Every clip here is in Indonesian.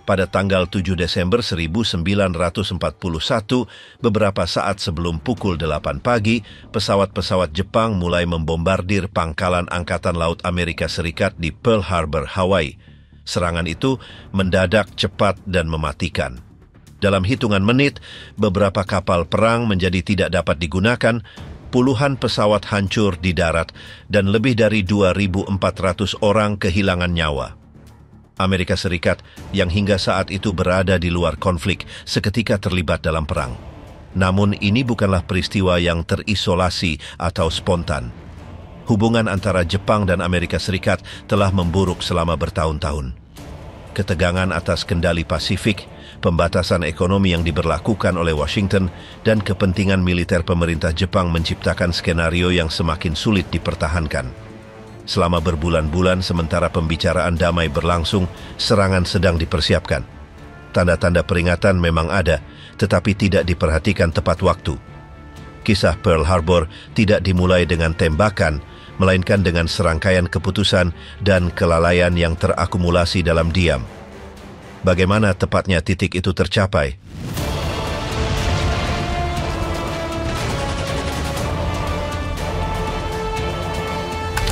pada tanggal 7 Desember 1941, beberapa saat sebelum pukul 8 pagi, pesawat-pesawat Jepang mulai membombardir pangkalan Angkatan Laut Amerika Serikat di Pearl Harbor, Hawaii. Serangan itu mendadak, cepat, dan mematikan. Dalam hitungan menit, beberapa kapal perang menjadi tidak dapat digunakan, puluhan pesawat hancur di darat, dan lebih dari 2.400 orang kehilangan nyawa. Amerika Serikat yang hingga saat itu berada di luar konflik seketika terlibat dalam perang. Namun ini bukanlah peristiwa yang terisolasi atau spontan. Hubungan antara Jepang dan Amerika Serikat telah memburuk selama bertahun-tahun. Ketegangan atas kendali Pasifik, pembatasan ekonomi yang diberlakukan oleh Washington, dan kepentingan militer pemerintah Jepang menciptakan skenario yang semakin sulit dipertahankan. Selama berbulan-bulan sementara pembicaraan damai berlangsung, serangan sedang dipersiapkan. Tanda-tanda peringatan memang ada, tetapi tidak diperhatikan tepat waktu. Kisah Pearl Harbor tidak dimulai dengan tembakan, melainkan dengan serangkaian keputusan dan kelalaian yang terakumulasi dalam diam. Bagaimana tepatnya titik itu tercapai?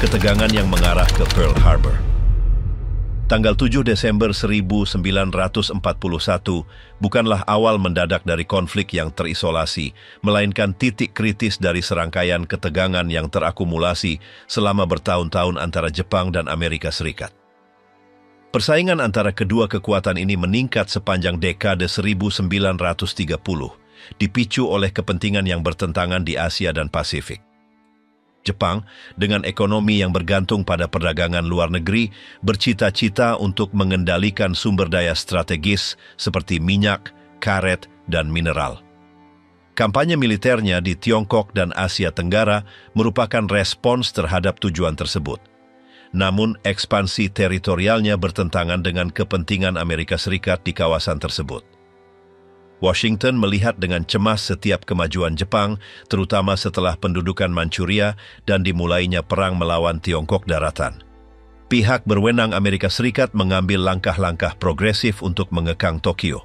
Ketegangan yang mengarah ke Pearl Harbor. Tanggal 7 Desember 1941 bukanlah awal mendadak dari konflik yang terisolasi, melainkan titik kritis dari serangkaian ketegangan yang terakumulasi selama bertahun-tahun antara Jepang dan Amerika Serikat. Persaingan antara kedua kekuatan ini meningkat sepanjang dekade 1930, dipicu oleh kepentingan yang bertentangan di Asia dan Pasifik. Jepang, dengan ekonomi yang bergantung pada perdagangan luar negeri, bercita-cita untuk mengendalikan sumber daya strategis seperti minyak, karet, dan mineral. Kampanye militernya di Tiongkok dan Asia Tenggara merupakan respons terhadap tujuan tersebut. Namun, ekspansi teritorialnya bertentangan dengan kepentingan Amerika Serikat di kawasan tersebut. Washington melihat dengan cemas setiap kemajuan Jepang, terutama setelah pendudukan Manchuria dan dimulainya perang melawan Tiongkok daratan. Pihak berwenang Amerika Serikat mengambil langkah-langkah progresif untuk mengekang Tokyo.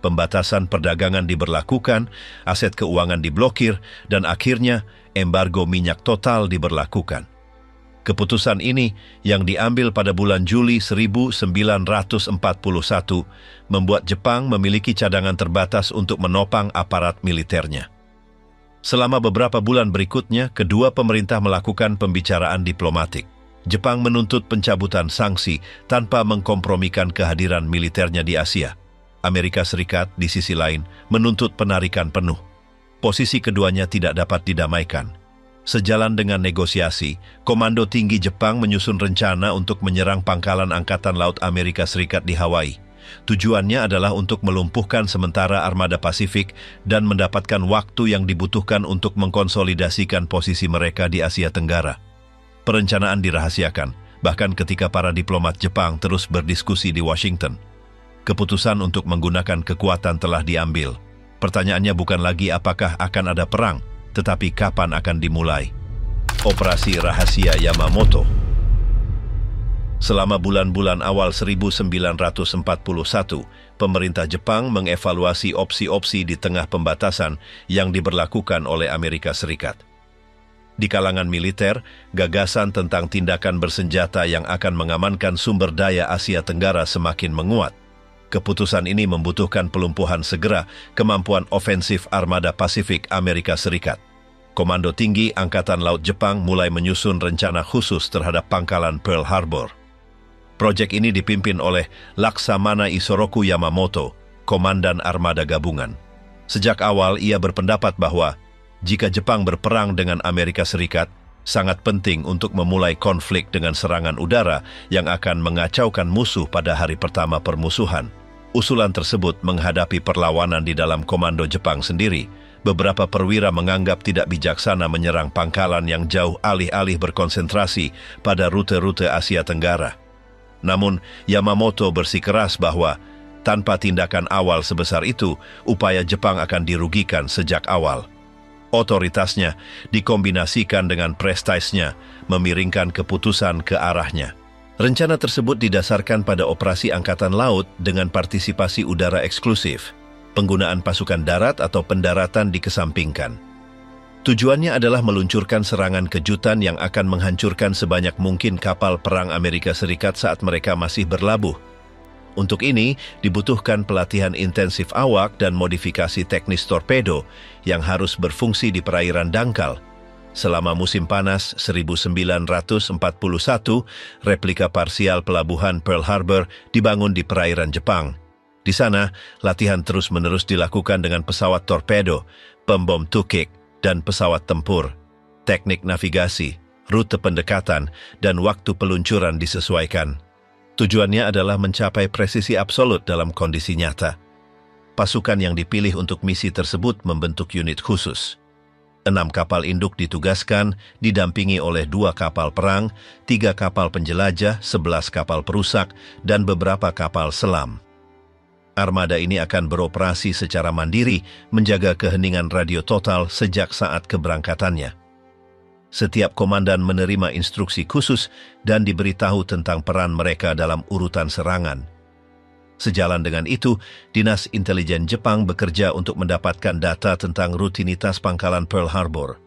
Pembatasan perdagangan diberlakukan, aset keuangan diblokir, dan akhirnya embargo minyak total diberlakukan. Keputusan ini yang diambil pada bulan Juli 1941 membuat Jepang memiliki cadangan terbatas untuk menopang aparat militernya. Selama beberapa bulan berikutnya, kedua pemerintah melakukan pembicaraan diplomatik. Jepang menuntut pencabutan sanksi tanpa mengkompromikan kehadiran militernya di Asia. Amerika Serikat, di sisi lain, menuntut penarikan penuh. Posisi keduanya tidak dapat didamaikan. Sejalan dengan negosiasi, Komando Tinggi Jepang menyusun rencana untuk menyerang pangkalan Angkatan Laut Amerika Serikat di Hawaii. Tujuannya adalah untuk melumpuhkan sementara armada Pasifik dan mendapatkan waktu yang dibutuhkan untuk mengkonsolidasikan posisi mereka di Asia Tenggara. Perencanaan dirahasiakan, bahkan ketika para diplomat Jepang terus berdiskusi di Washington. Keputusan untuk menggunakan kekuatan telah diambil. Pertanyaannya bukan lagi apakah akan ada perang, tetapi kapan akan dimulai. Operasi Rahasia Yamamoto. Selama bulan-bulan awal 1941, pemerintah Jepang mengevaluasi opsi-opsi di tengah pembatasan yang diberlakukan oleh Amerika Serikat. Di kalangan militer, gagasan tentang tindakan bersenjata yang akan mengamankan sumber daya Asia Tenggara semakin menguat. Keputusan ini membutuhkan pelumpuhan segera kemampuan ofensif armada Pasifik Amerika Serikat. Komando Tinggi Angkatan Laut Jepang mulai menyusun rencana khusus terhadap pangkalan Pearl Harbor. Proyek ini dipimpin oleh Laksamana Isoroku Yamamoto, Komandan Armada Gabungan. Sejak awal ia berpendapat bahwa jika Jepang berperang dengan Amerika Serikat, sangat penting untuk memulai konflik dengan serangan udara yang akan mengacaukan musuh pada hari pertama permusuhan. Usulan tersebut menghadapi perlawanan di dalam komando Jepang sendiri. Beberapa perwira menganggap tidak bijaksana menyerang pangkalan yang jauh alih-alih berkonsentrasi pada rute-rute Asia Tenggara. Namun, Yamamoto bersikeras bahwa tanpa tindakan awal sebesar itu, upaya Jepang akan dirugikan sejak awal. Otoritasnya dikombinasikan dengan prestisnya, memiringkan keputusan ke arahnya. Rencana tersebut didasarkan pada operasi Angkatan Laut dengan partisipasi udara eksklusif. Penggunaan pasukan darat atau pendaratan dikesampingkan. Tujuannya adalah meluncurkan serangan kejutan yang akan menghancurkan sebanyak mungkin kapal perang Amerika Serikat saat mereka masih berlabuh. Untuk ini, dibutuhkan pelatihan intensif awak dan modifikasi teknis torpedo yang harus berfungsi di perairan dangkal. Selama musim panas 1941, replika parsial pelabuhan Pearl Harbor dibangun di perairan Jepang. Di sana, latihan terus-menerus dilakukan dengan pesawat torpedo, pembom tukik, dan pesawat tempur. Teknik navigasi, rute pendekatan, dan waktu peluncuran disesuaikan. Tujuannya adalah mencapai presisi absolut dalam kondisi nyata. Pasukan yang dipilih untuk misi tersebut membentuk unit khusus. 6 kapal induk ditugaskan, didampingi oleh 2 kapal perang, 3 kapal penjelajah, 11 kapal perusak, dan beberapa kapal selam. Armada ini akan beroperasi secara mandiri, menjaga keheningan radio total sejak saat keberangkatannya. Setiap komandan menerima instruksi khusus dan diberitahu tentang peran mereka dalam urutan serangan. Sejalan dengan itu, Dinas Intelijen Jepang bekerja untuk mendapatkan data tentang rutinitas pangkalan Pearl Harbor.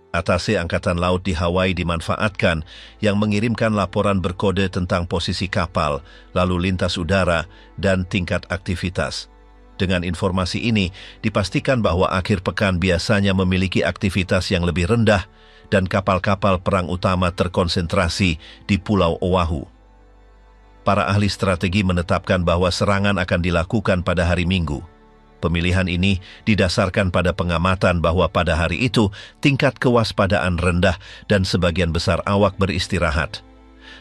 Atase Angkatan Laut di Hawaii dimanfaatkan yang mengirimkan laporan berkode tentang posisi kapal, lalu lintas udara, dan tingkat aktivitas. Dengan informasi ini, dipastikan bahwa akhir pekan biasanya memiliki aktivitas yang lebih rendah dan kapal-kapal perang utama terkonsentrasi di Pulau Oahu. Para ahli strategi menetapkan bahwa serangan akan dilakukan pada hari Minggu. Pemilihan ini didasarkan pada pengamatan bahwa pada hari itu tingkat kewaspadaan rendah dan sebagian besar awak beristirahat.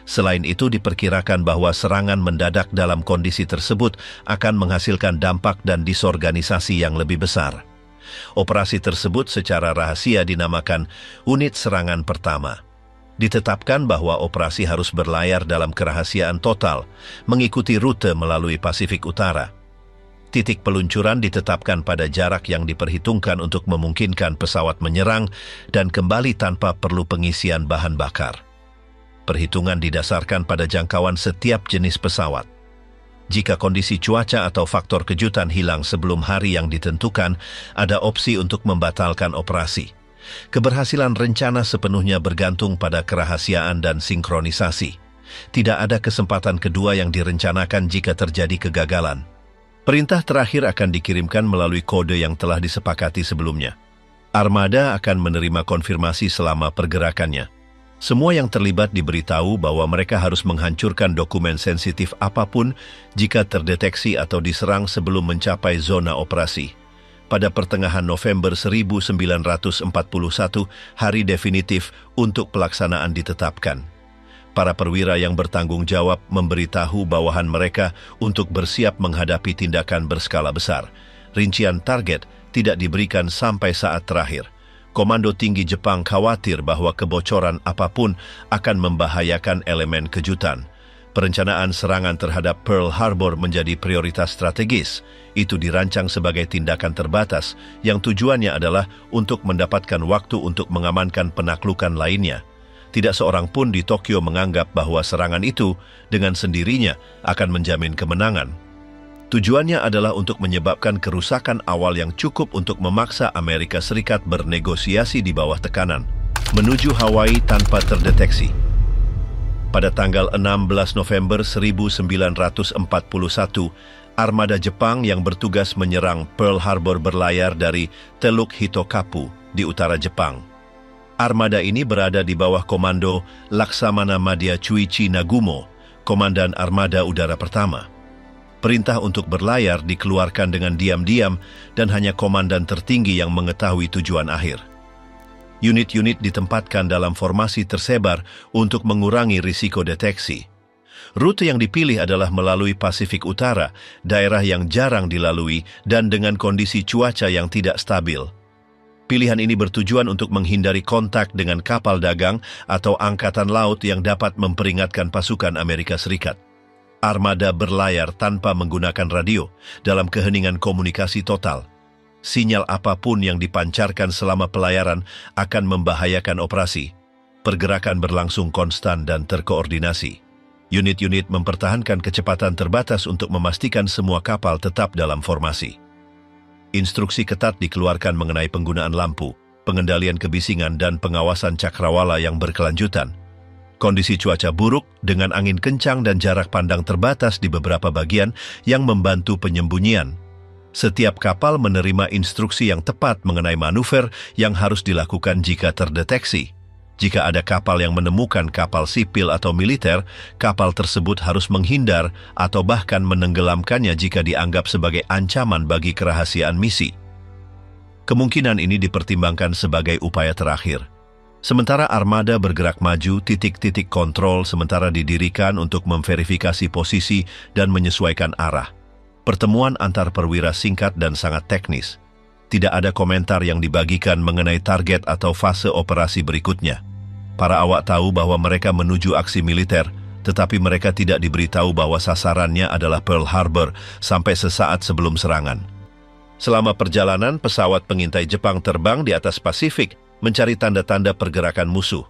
Selain itu diperkirakan bahwa serangan mendadak dalam kondisi tersebut akan menghasilkan dampak dan disorganisasi yang lebih besar. Operasi tersebut secara rahasia dinamakan Unit Serangan Pertama. Ditetapkan bahwa operasi harus berlayar dalam kerahasiaan total, mengikuti rute melalui Pasifik Utara. Titik peluncuran ditetapkan pada jarak yang diperhitungkan untuk memungkinkan pesawat menyerang dan kembali tanpa perlu pengisian bahan bakar. Perhitungan didasarkan pada jangkauan setiap jenis pesawat. Jika kondisi cuaca atau faktor kejutan hilang sebelum hari yang ditentukan, ada opsi untuk membatalkan operasi. Keberhasilan rencana sepenuhnya bergantung pada kerahasiaan dan sinkronisasi. Tidak ada kesempatan kedua yang direncanakan jika terjadi kegagalan. Perintah terakhir akan dikirimkan melalui kode yang telah disepakati sebelumnya. Armada akan menerima konfirmasi selama pergerakannya. Semua yang terlibat diberitahu bahwa mereka harus menghancurkan dokumen sensitif apapun jika terdeteksi atau diserang sebelum mencapai zona operasi. Pada pertengahan November 1941, hari definitif untuk pelaksanaan ditetapkan. Para perwira yang bertanggung jawab memberitahu bawahan mereka untuk bersiap menghadapi tindakan berskala besar. Rincian target tidak diberikan sampai saat terakhir. Komando tinggi Jepang khawatir bahwa kebocoran apapun akan membahayakan elemen kejutan. Perencanaan serangan terhadap Pearl Harbor menjadi prioritas strategis. Itu dirancang sebagai tindakan terbatas yang tujuannya adalah untuk mendapatkan waktu untuk mengamankan penaklukan lainnya. Tidak seorang pun di Tokyo menganggap bahwa serangan itu dengan sendirinya akan menjamin kemenangan. Tujuannya adalah untuk menyebabkan kerusakan awal yang cukup untuk memaksa Amerika Serikat bernegosiasi di bawah tekanan, menuju Hawaii tanpa terdeteksi. Pada tanggal 16 November 1941, armada Jepang yang bertugas menyerang Pearl Harbor berlayar dari Teluk Hitokapu di utara Jepang. Armada ini berada di bawah komando Laksamana Madya Chuichi Nagumo, Komandan Armada Udara Pertama. Perintah untuk berlayar dikeluarkan dengan diam-diam dan hanya komandan tertinggi yang mengetahui tujuan akhir. Unit-unit ditempatkan dalam formasi tersebar untuk mengurangi risiko deteksi. Rute yang dipilih adalah melalui Pasifik Utara, daerah yang jarang dilalui dan dengan kondisi cuaca yang tidak stabil. Pilihan ini bertujuan untuk menghindari kontak dengan kapal dagang atau angkatan laut yang dapat memperingatkan pasukan Amerika Serikat. Armada berlayar tanpa menggunakan radio dalam keheningan komunikasi total. Sinyal apapun yang dipancarkan selama pelayaran akan membahayakan operasi. Pergerakan berlangsung konstan dan terkoordinasi. Unit-unit mempertahankan kecepatan terbatas untuk memastikan semua kapal tetap dalam formasi. Instruksi ketat dikeluarkan mengenai penggunaan lampu, pengendalian kebisingan dan pengawasan cakrawala yang berkelanjutan. Kondisi cuaca buruk dengan angin kencang dan jarak pandang terbatas di beberapa bagian yang membantu penyembunyian. Setiap kapal menerima instruksi yang tepat mengenai manuver yang harus dilakukan jika terdeteksi. Jika ada kapal yang menemukan kapal sipil atau militer, kapal tersebut harus menghindar atau bahkan menenggelamkannya jika dianggap sebagai ancaman bagi kerahasiaan misi. Kemungkinan ini dipertimbangkan sebagai upaya terakhir. Sementara armada bergerak maju, titik-titik kontrol sementara didirikan untuk memverifikasi posisi dan menyesuaikan arah. Pertemuan antar perwira singkat dan sangat teknis. Tidak ada komentar yang dibagikan mengenai target atau fase operasi berikutnya. Para awak tahu bahwa mereka menuju aksi militer, tetapi mereka tidak diberitahu bahwa sasarannya adalah Pearl Harbor sampai sesaat sebelum serangan. Selama perjalanan, pesawat pengintai Jepang terbang di atas Pasifik, mencari tanda-tanda pergerakan musuh.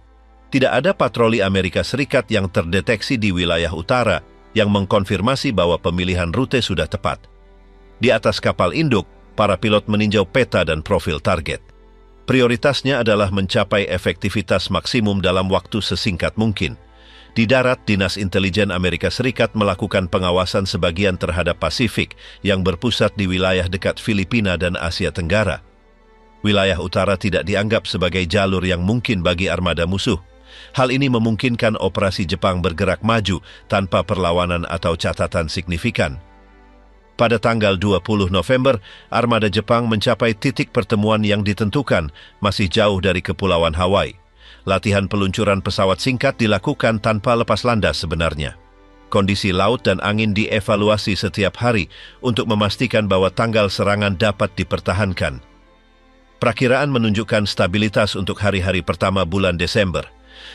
Tidak ada patroli Amerika Serikat yang terdeteksi di wilayah utara yang mengkonfirmasi bahwa pemilihan rute sudah tepat. Di atas kapal induk, para pilot meninjau peta dan profil target. Prioritasnya adalah mencapai efektivitas maksimum dalam waktu sesingkat mungkin. Di darat, Dinas Intelijen Amerika Serikat melakukan pengawasan sebagian terhadap Pasifik yang berpusat di wilayah dekat Filipina dan Asia Tenggara. Wilayah utara tidak dianggap sebagai jalur yang mungkin bagi armada musuh. Hal ini memungkinkan operasi Jepang bergerak maju tanpa perlawanan atau catatan signifikan. Pada tanggal 20 November, armada Jepang mencapai titik pertemuan yang ditentukan, masih jauh dari Kepulauan Hawaii. Latihan peluncuran pesawat singkat dilakukan tanpa lepas landas sebenarnya. Kondisi laut dan angin dievaluasi setiap hari untuk memastikan bahwa tanggal serangan dapat dipertahankan. Prakiraan menunjukkan stabilitas untuk hari-hari pertama bulan Desember.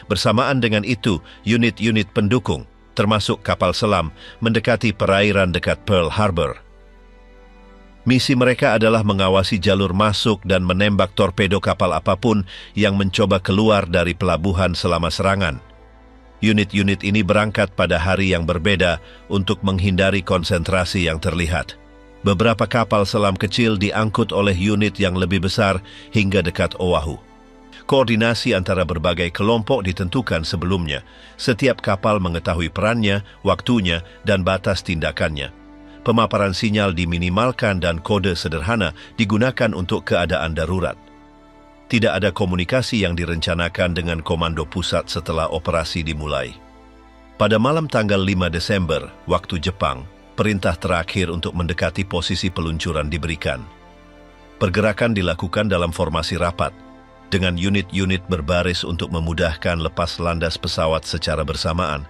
Bersamaan dengan itu, unit-unit pendukung, termasuk kapal selam, mendekati perairan dekat Pearl Harbor. Misi mereka adalah mengawasi jalur masuk dan menembak torpedo kapal apapun yang mencoba keluar dari pelabuhan selama serangan. Unit-unit ini berangkat pada hari yang berbeda untuk menghindari konsentrasi yang terlihat. Beberapa kapal selam kecil diangkut oleh unit yang lebih besar hingga dekat Oahu. Koordinasi antara berbagai kelompok ditentukan sebelumnya. Setiap kapal mengetahui perannya, waktunya, dan batas tindakannya. Pemaparan sinyal diminimalkan dan kode sederhana digunakan untuk keadaan darurat. Tidak ada komunikasi yang direncanakan dengan komando pusat setelah operasi dimulai. Pada malam tanggal 5 Desember, waktu Jepang, perintah terakhir untuk mendekati posisi peluncuran diberikan. Pergerakan dilakukan dalam formasi rapat, dengan unit-unit berbaris untuk memudahkan lepas landas pesawat secara bersamaan.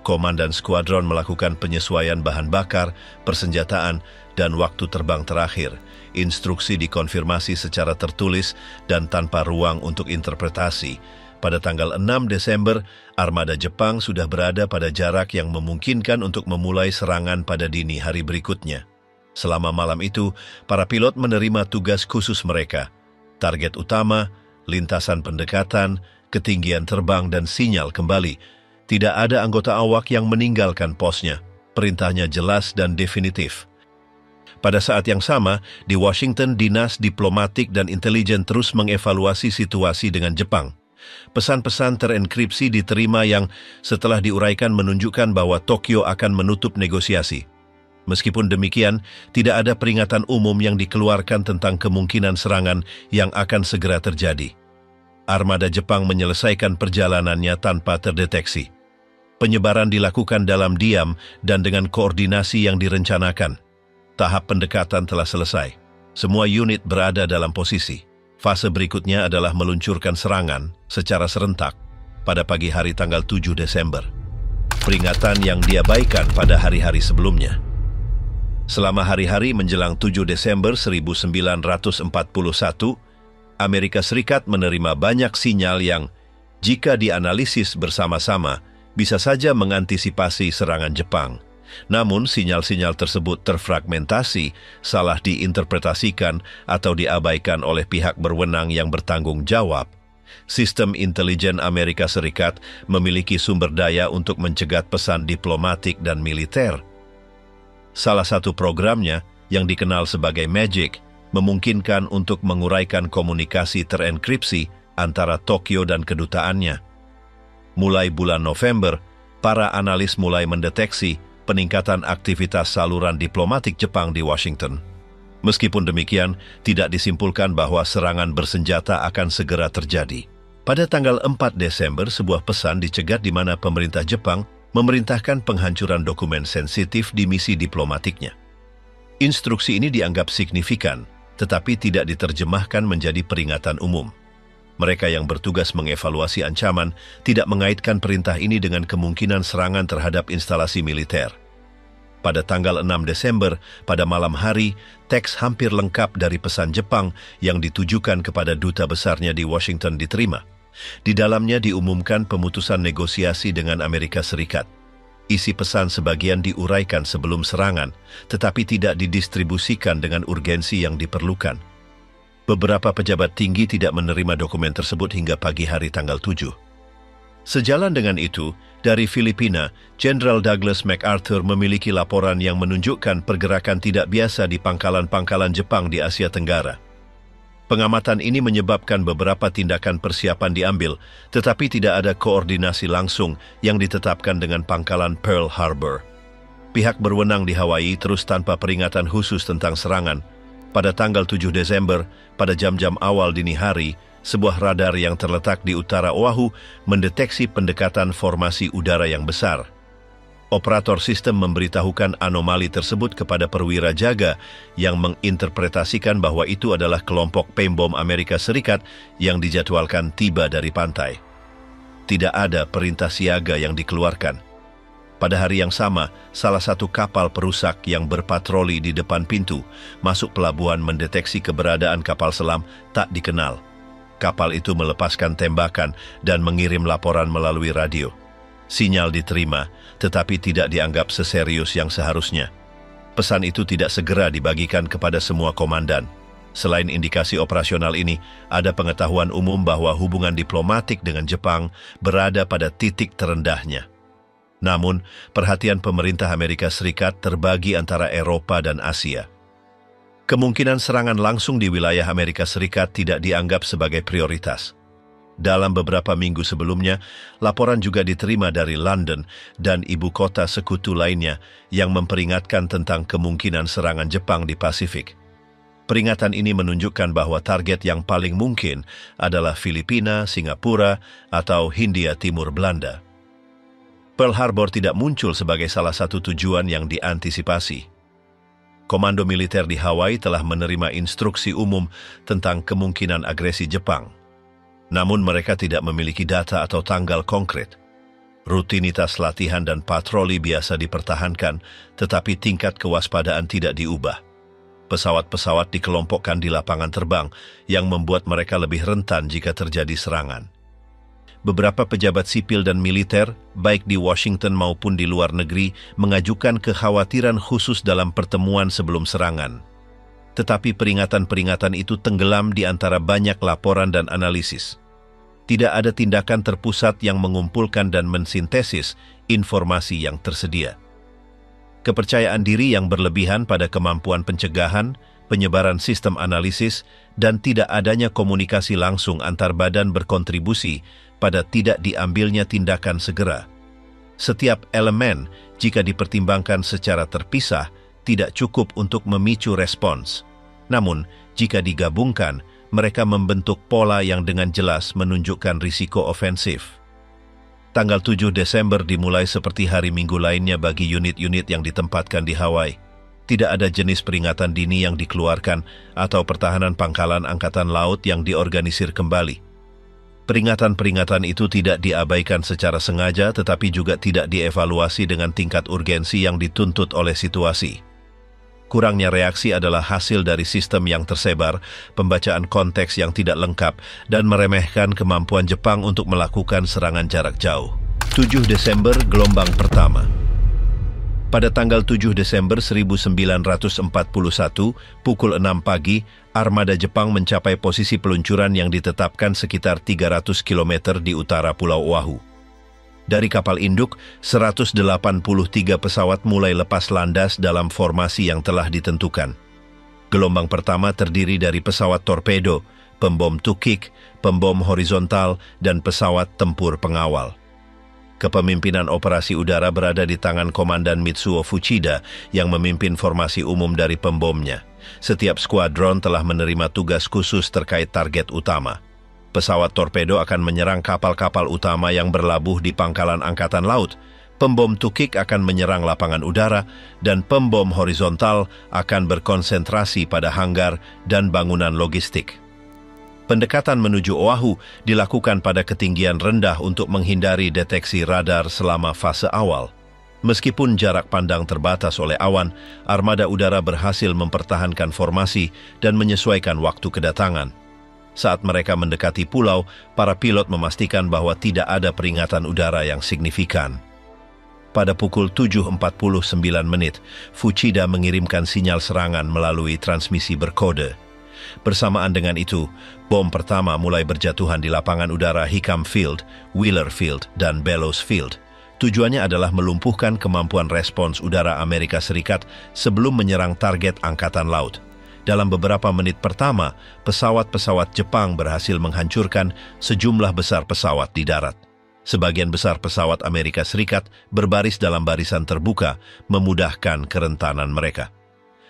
Komandan skuadron melakukan penyesuaian bahan bakar, persenjataan, dan waktu terbang terakhir. Instruksi dikonfirmasi secara tertulis dan tanpa ruang untuk interpretasi. Pada tanggal 6 Desember, armada Jepang sudah berada pada jarak yang memungkinkan untuk memulai serangan pada dini hari berikutnya. Selama malam itu, para pilot menerima tugas khusus mereka. Target utama, lintasan pendekatan, ketinggian terbang, dan sinyal kembali. Tidak ada anggota awak yang meninggalkan posnya. Perintahnya jelas dan definitif. Pada saat yang sama, di Washington, dinas diplomatik dan intelijen terus mengevaluasi situasi dengan Jepang. Pesan-pesan terenkripsi diterima yang setelah diuraikan menunjukkan bahwa Tokyo akan menutup negosiasi. Meskipun demikian, tidak ada peringatan umum yang dikeluarkan tentang kemungkinan serangan yang akan segera terjadi. Armada Jepang menyelesaikan perjalanannya tanpa terdeteksi. Penyebaran dilakukan dalam diam dan dengan koordinasi yang direncanakan. Tahap pendekatan telah selesai. Semua unit berada dalam posisi. Fase berikutnya adalah meluncurkan serangan secara serentak pada pagi hari tanggal 7 Desember. Peringatan yang diabaikan pada hari-hari sebelumnya. Selama hari-hari menjelang 7 Desember 1941, Amerika Serikat menerima banyak sinyal yang, jika dianalisis bersama-sama, bisa saja mengantisipasi serangan Jepang. Namun, sinyal-sinyal tersebut terfragmentasi, salah diinterpretasikan, atau diabaikan oleh pihak berwenang yang bertanggung jawab. Sistem intelijen Amerika Serikat memiliki sumber daya untuk mencegat pesan diplomatik dan militer. Salah satu programnya, yang dikenal sebagai MAGIC, memungkinkan untuk menguraikan komunikasi terenkripsi antara Tokyo dan kedutaannya. Mulai bulan November, para analis mulai mendeteksi peningkatan aktivitas saluran diplomatik Jepang di Washington. Meskipun demikian, tidak disimpulkan bahwa serangan bersenjata akan segera terjadi. Pada tanggal 4 Desember, sebuah pesan dicegat di mana pemerintah Jepang memerintahkan penghancuran dokumen sensitif di misi diplomatiknya. Instruksi ini dianggap signifikan, tetapi tidak diterjemahkan menjadi peringatan umum. Mereka yang bertugas mengevaluasi ancaman tidak mengaitkan perintah ini dengan kemungkinan serangan terhadap instalasi militer. Pada tanggal 6 Desember, pada malam hari, teks hampir lengkap dari pesan Jepang yang ditujukan kepada duta besarnya di Washington diterima. Di dalamnya diumumkan pemutusan negosiasi dengan Amerika Serikat. Isi pesan sebagian diuraikan sebelum serangan, tetapi tidak didistribusikan dengan urgensi yang diperlukan. Beberapa pejabat tinggi tidak menerima dokumen tersebut hingga pagi hari tanggal 7. Sejalan dengan itu, dari Filipina, Jenderal Douglas MacArthur memiliki laporan yang menunjukkan pergerakan tidak biasa di pangkalan-pangkalan Jepang di Asia Tenggara. Pengamatan ini menyebabkan beberapa tindakan persiapan diambil, tetapi tidak ada koordinasi langsung yang ditetapkan dengan pangkalan Pearl Harbor. Pihak berwenang di Hawaii terus tanpa peringatan khusus tentang serangan. Pada tanggal 7 Desember, pada jam-jam awal dini hari, sebuah radar yang terletak di utara Oahu mendeteksi pendekatan formasi udara yang besar. Operator sistem memberitahukan anomali tersebut kepada perwira jaga yang menginterpretasikan bahwa itu adalah kelompok pembom Amerika Serikat yang dijadwalkan tiba dari pantai. Tidak ada perintah siaga yang dikeluarkan. Pada hari yang sama, salah satu kapal perusak yang berpatroli di depan pintu masuk pelabuhan mendeteksi keberadaan kapal selam tak dikenal. Kapal itu melepaskan tembakan dan mengirim laporan melalui radio. Sinyal diterima, tetapi tidak dianggap seserius yang seharusnya. Pesan itu tidak segera dibagikan kepada semua komandan. Selain indikasi operasional ini, ada pengetahuan umum bahwa hubungan diplomatik dengan Jepang berada pada titik terendahnya. Namun, perhatian pemerintah Amerika Serikat terbagi antara Eropa dan Asia. Kemungkinan serangan langsung di wilayah Amerika Serikat tidak dianggap sebagai prioritas. Dalam beberapa minggu sebelumnya, laporan juga diterima dari London dan ibu kota sekutu lainnya yang memperingatkan tentang kemungkinan serangan Jepang di Pasifik. Peringatan ini menunjukkan bahwa target yang paling mungkin adalah Filipina, Singapura, atau Hindia Timur Belanda. Pearl Harbor tidak muncul sebagai salah satu tujuan yang diantisipasi. Komando militer di Hawaii telah menerima instruksi umum tentang kemungkinan agresi Jepang. Namun mereka tidak memiliki data atau tanggal konkret. Rutinitas latihan dan patroli biasa dipertahankan, tetapi tingkat kewaspadaan tidak diubah. Pesawat-pesawat dikelompokkan di lapangan terbang yang membuat mereka lebih rentan jika terjadi serangan. Beberapa pejabat sipil dan militer, baik di Washington maupun di luar negeri, mengajukan kekhawatiran khusus dalam pertemuan sebelum serangan. Tetapi peringatan-peringatan itu tenggelam di antara banyak laporan dan analisis. Tidak ada tindakan terpusat yang mengumpulkan dan mensintesis informasi yang tersedia. Kepercayaan diri yang berlebihan pada kemampuan pencegahan, penyebaran sistem analisis, dan tidak adanya komunikasi langsung antar badan berkontribusi pada tidak diambilnya tindakan segera. Setiap elemen, jika dipertimbangkan secara terpisah, tidak cukup untuk memicu respons. Namun, jika digabungkan, mereka membentuk pola yang dengan jelas menunjukkan risiko ofensif. Tanggal 7 Desember dimulai seperti hari Minggu lainnya bagi unit-unit yang ditempatkan di Hawaii. Tidak ada jenis peringatan dini yang dikeluarkan atau pertahanan pangkalan angkatan laut yang diorganisir kembali. Peringatan-peringatan itu tidak diabaikan secara sengaja tetapi juga tidak dievaluasi dengan tingkat urgensi yang dituntut oleh situasi. Kurangnya reaksi adalah hasil dari sistem yang tersebar, pembacaan konteks yang tidak lengkap, dan meremehkan kemampuan Jepang untuk melakukan serangan jarak jauh. 7 Desember, gelombang pertama. Pada tanggal 7 Desember 1941, pukul 6 pagi, armada Jepang mencapai posisi peluncuran yang ditetapkan sekitar 300 km di utara Pulau Oahu. Dari kapal induk, 183 pesawat mulai lepas landas dalam formasi yang telah ditentukan. Gelombang pertama terdiri dari pesawat torpedo, pembom tukik, pembom horizontal, dan pesawat tempur pengawal. Kepemimpinan operasi udara berada di tangan Komandan Mitsuo Fuchida yang memimpin formasi umum dari pembomnya. Setiap skuadron telah menerima tugas khusus terkait target utama. Pesawat torpedo akan menyerang kapal-kapal utama yang berlabuh di pangkalan angkatan laut. Pembom tukik akan menyerang lapangan udara, dan pembom horizontal akan berkonsentrasi pada hanggar dan bangunan logistik. Pendekatan menuju Oahu dilakukan pada ketinggian rendah untuk menghindari deteksi radar selama fase awal. Meskipun jarak pandang terbatas oleh awan, armada udara berhasil mempertahankan formasi dan menyesuaikan waktu kedatangan. Saat mereka mendekati pulau, para pilot memastikan bahwa tidak ada peringatan udara yang signifikan. Pada pukul 7.49 menit, Fuchida mengirimkan sinyal serangan melalui transmisi berkode. Bersamaan dengan itu, bom pertama mulai berjatuhan di lapangan udara Hickam Field, Wheeler Field, dan Bellows Field. Tujuannya adalah melumpuhkan kemampuan respons udara Amerika Serikat sebelum menyerang target angkatan laut. Dalam beberapa menit pertama, pesawat-pesawat Jepang berhasil menghancurkan sejumlah besar pesawat di darat. Sebagian besar pesawat Amerika Serikat berbaris dalam barisan terbuka, memudahkan kerentanan mereka.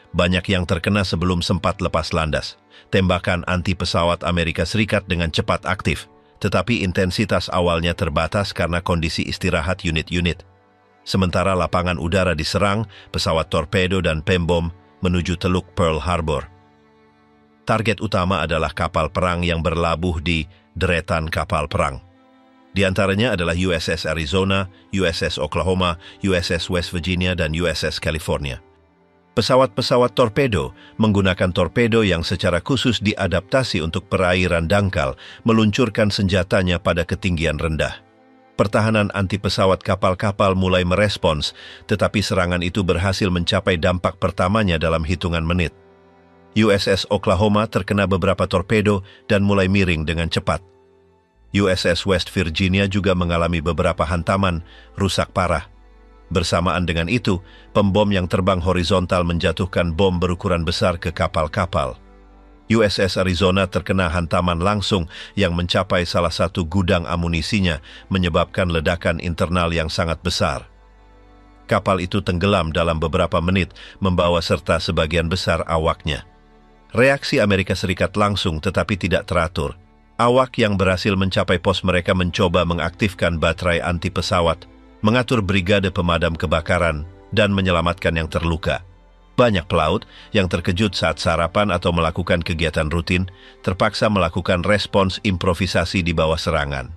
Banyak yang terkena sebelum sempat lepas landas. Tembakan anti-pesawat Amerika Serikat dengan cepat aktif, tetapi intensitas awalnya terbatas karena kondisi istirahat unit-unit. Sementara lapangan udara diserang, pesawat torpedo dan pembom menuju Teluk Pearl Harbor. Target utama adalah kapal perang yang berlabuh di deretan kapal perang. Di antaranya adalah USS Arizona, USS Oklahoma, USS West Virginia, dan USS California. Pesawat-pesawat torpedo menggunakan torpedo yang secara khusus diadaptasi untuk perairan dangkal, meluncurkan senjatanya pada ketinggian rendah. Pertahanan anti-pesawat kapal-kapal mulai merespons, tetapi serangan itu berhasil mencapai dampak pertamanya dalam hitungan menit. USS Oklahoma terkena beberapa torpedo dan mulai miring dengan cepat. USS West Virginia juga mengalami beberapa hantaman, rusak parah. Bersamaan dengan itu, pembom yang terbang horizontal menjatuhkan bom berukuran besar ke kapal-kapal. USS Arizona terkena hantaman langsung yang mencapai salah satu gudang amunisinya, menyebabkan ledakan internal yang sangat besar. Kapal itu tenggelam dalam beberapa menit, membawa serta sebagian besar awaknya. Reaksi Amerika Serikat langsung tetapi tidak teratur. Awak yang berhasil mencapai pos mereka mencoba mengaktifkan baterai anti-pesawat, mengatur brigade pemadam kebakaran, dan menyelamatkan yang terluka. Banyak pelaut yang terkejut saat sarapan atau melakukan kegiatan rutin terpaksa melakukan respons improvisasi di bawah serangan.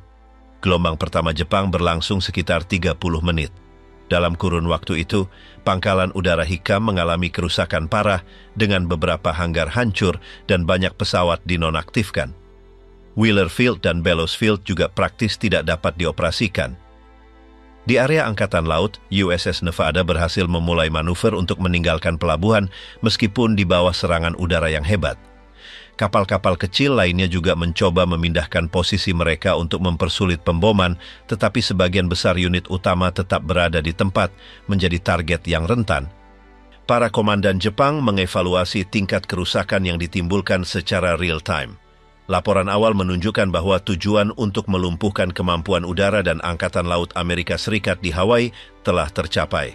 Gelombang pertama Jepang berlangsung sekitar 30 menit. Dalam kurun waktu itu, pangkalan udara Hickam mengalami kerusakan parah dengan beberapa hanggar hancur dan banyak pesawat dinonaktifkan. Wheeler Field dan Bellows Field juga praktis tidak dapat dioperasikan. Di area Angkatan Laut, USS Nevada berhasil memulai manuver untuk meninggalkan pelabuhan meskipun di bawah serangan udara yang hebat. Kapal-kapal kecil lainnya juga mencoba memindahkan posisi mereka untuk mempersulit pemboman, tetapi sebagian besar unit utama tetap berada di tempat, menjadi target yang rentan. Para komandan Jepang mengevaluasi tingkat kerusakan yang ditimbulkan secara real-time. Laporan awal menunjukkan bahwa tujuan untuk melumpuhkan kemampuan udara dan Angkatan Laut Amerika Serikat di Hawaii telah tercapai.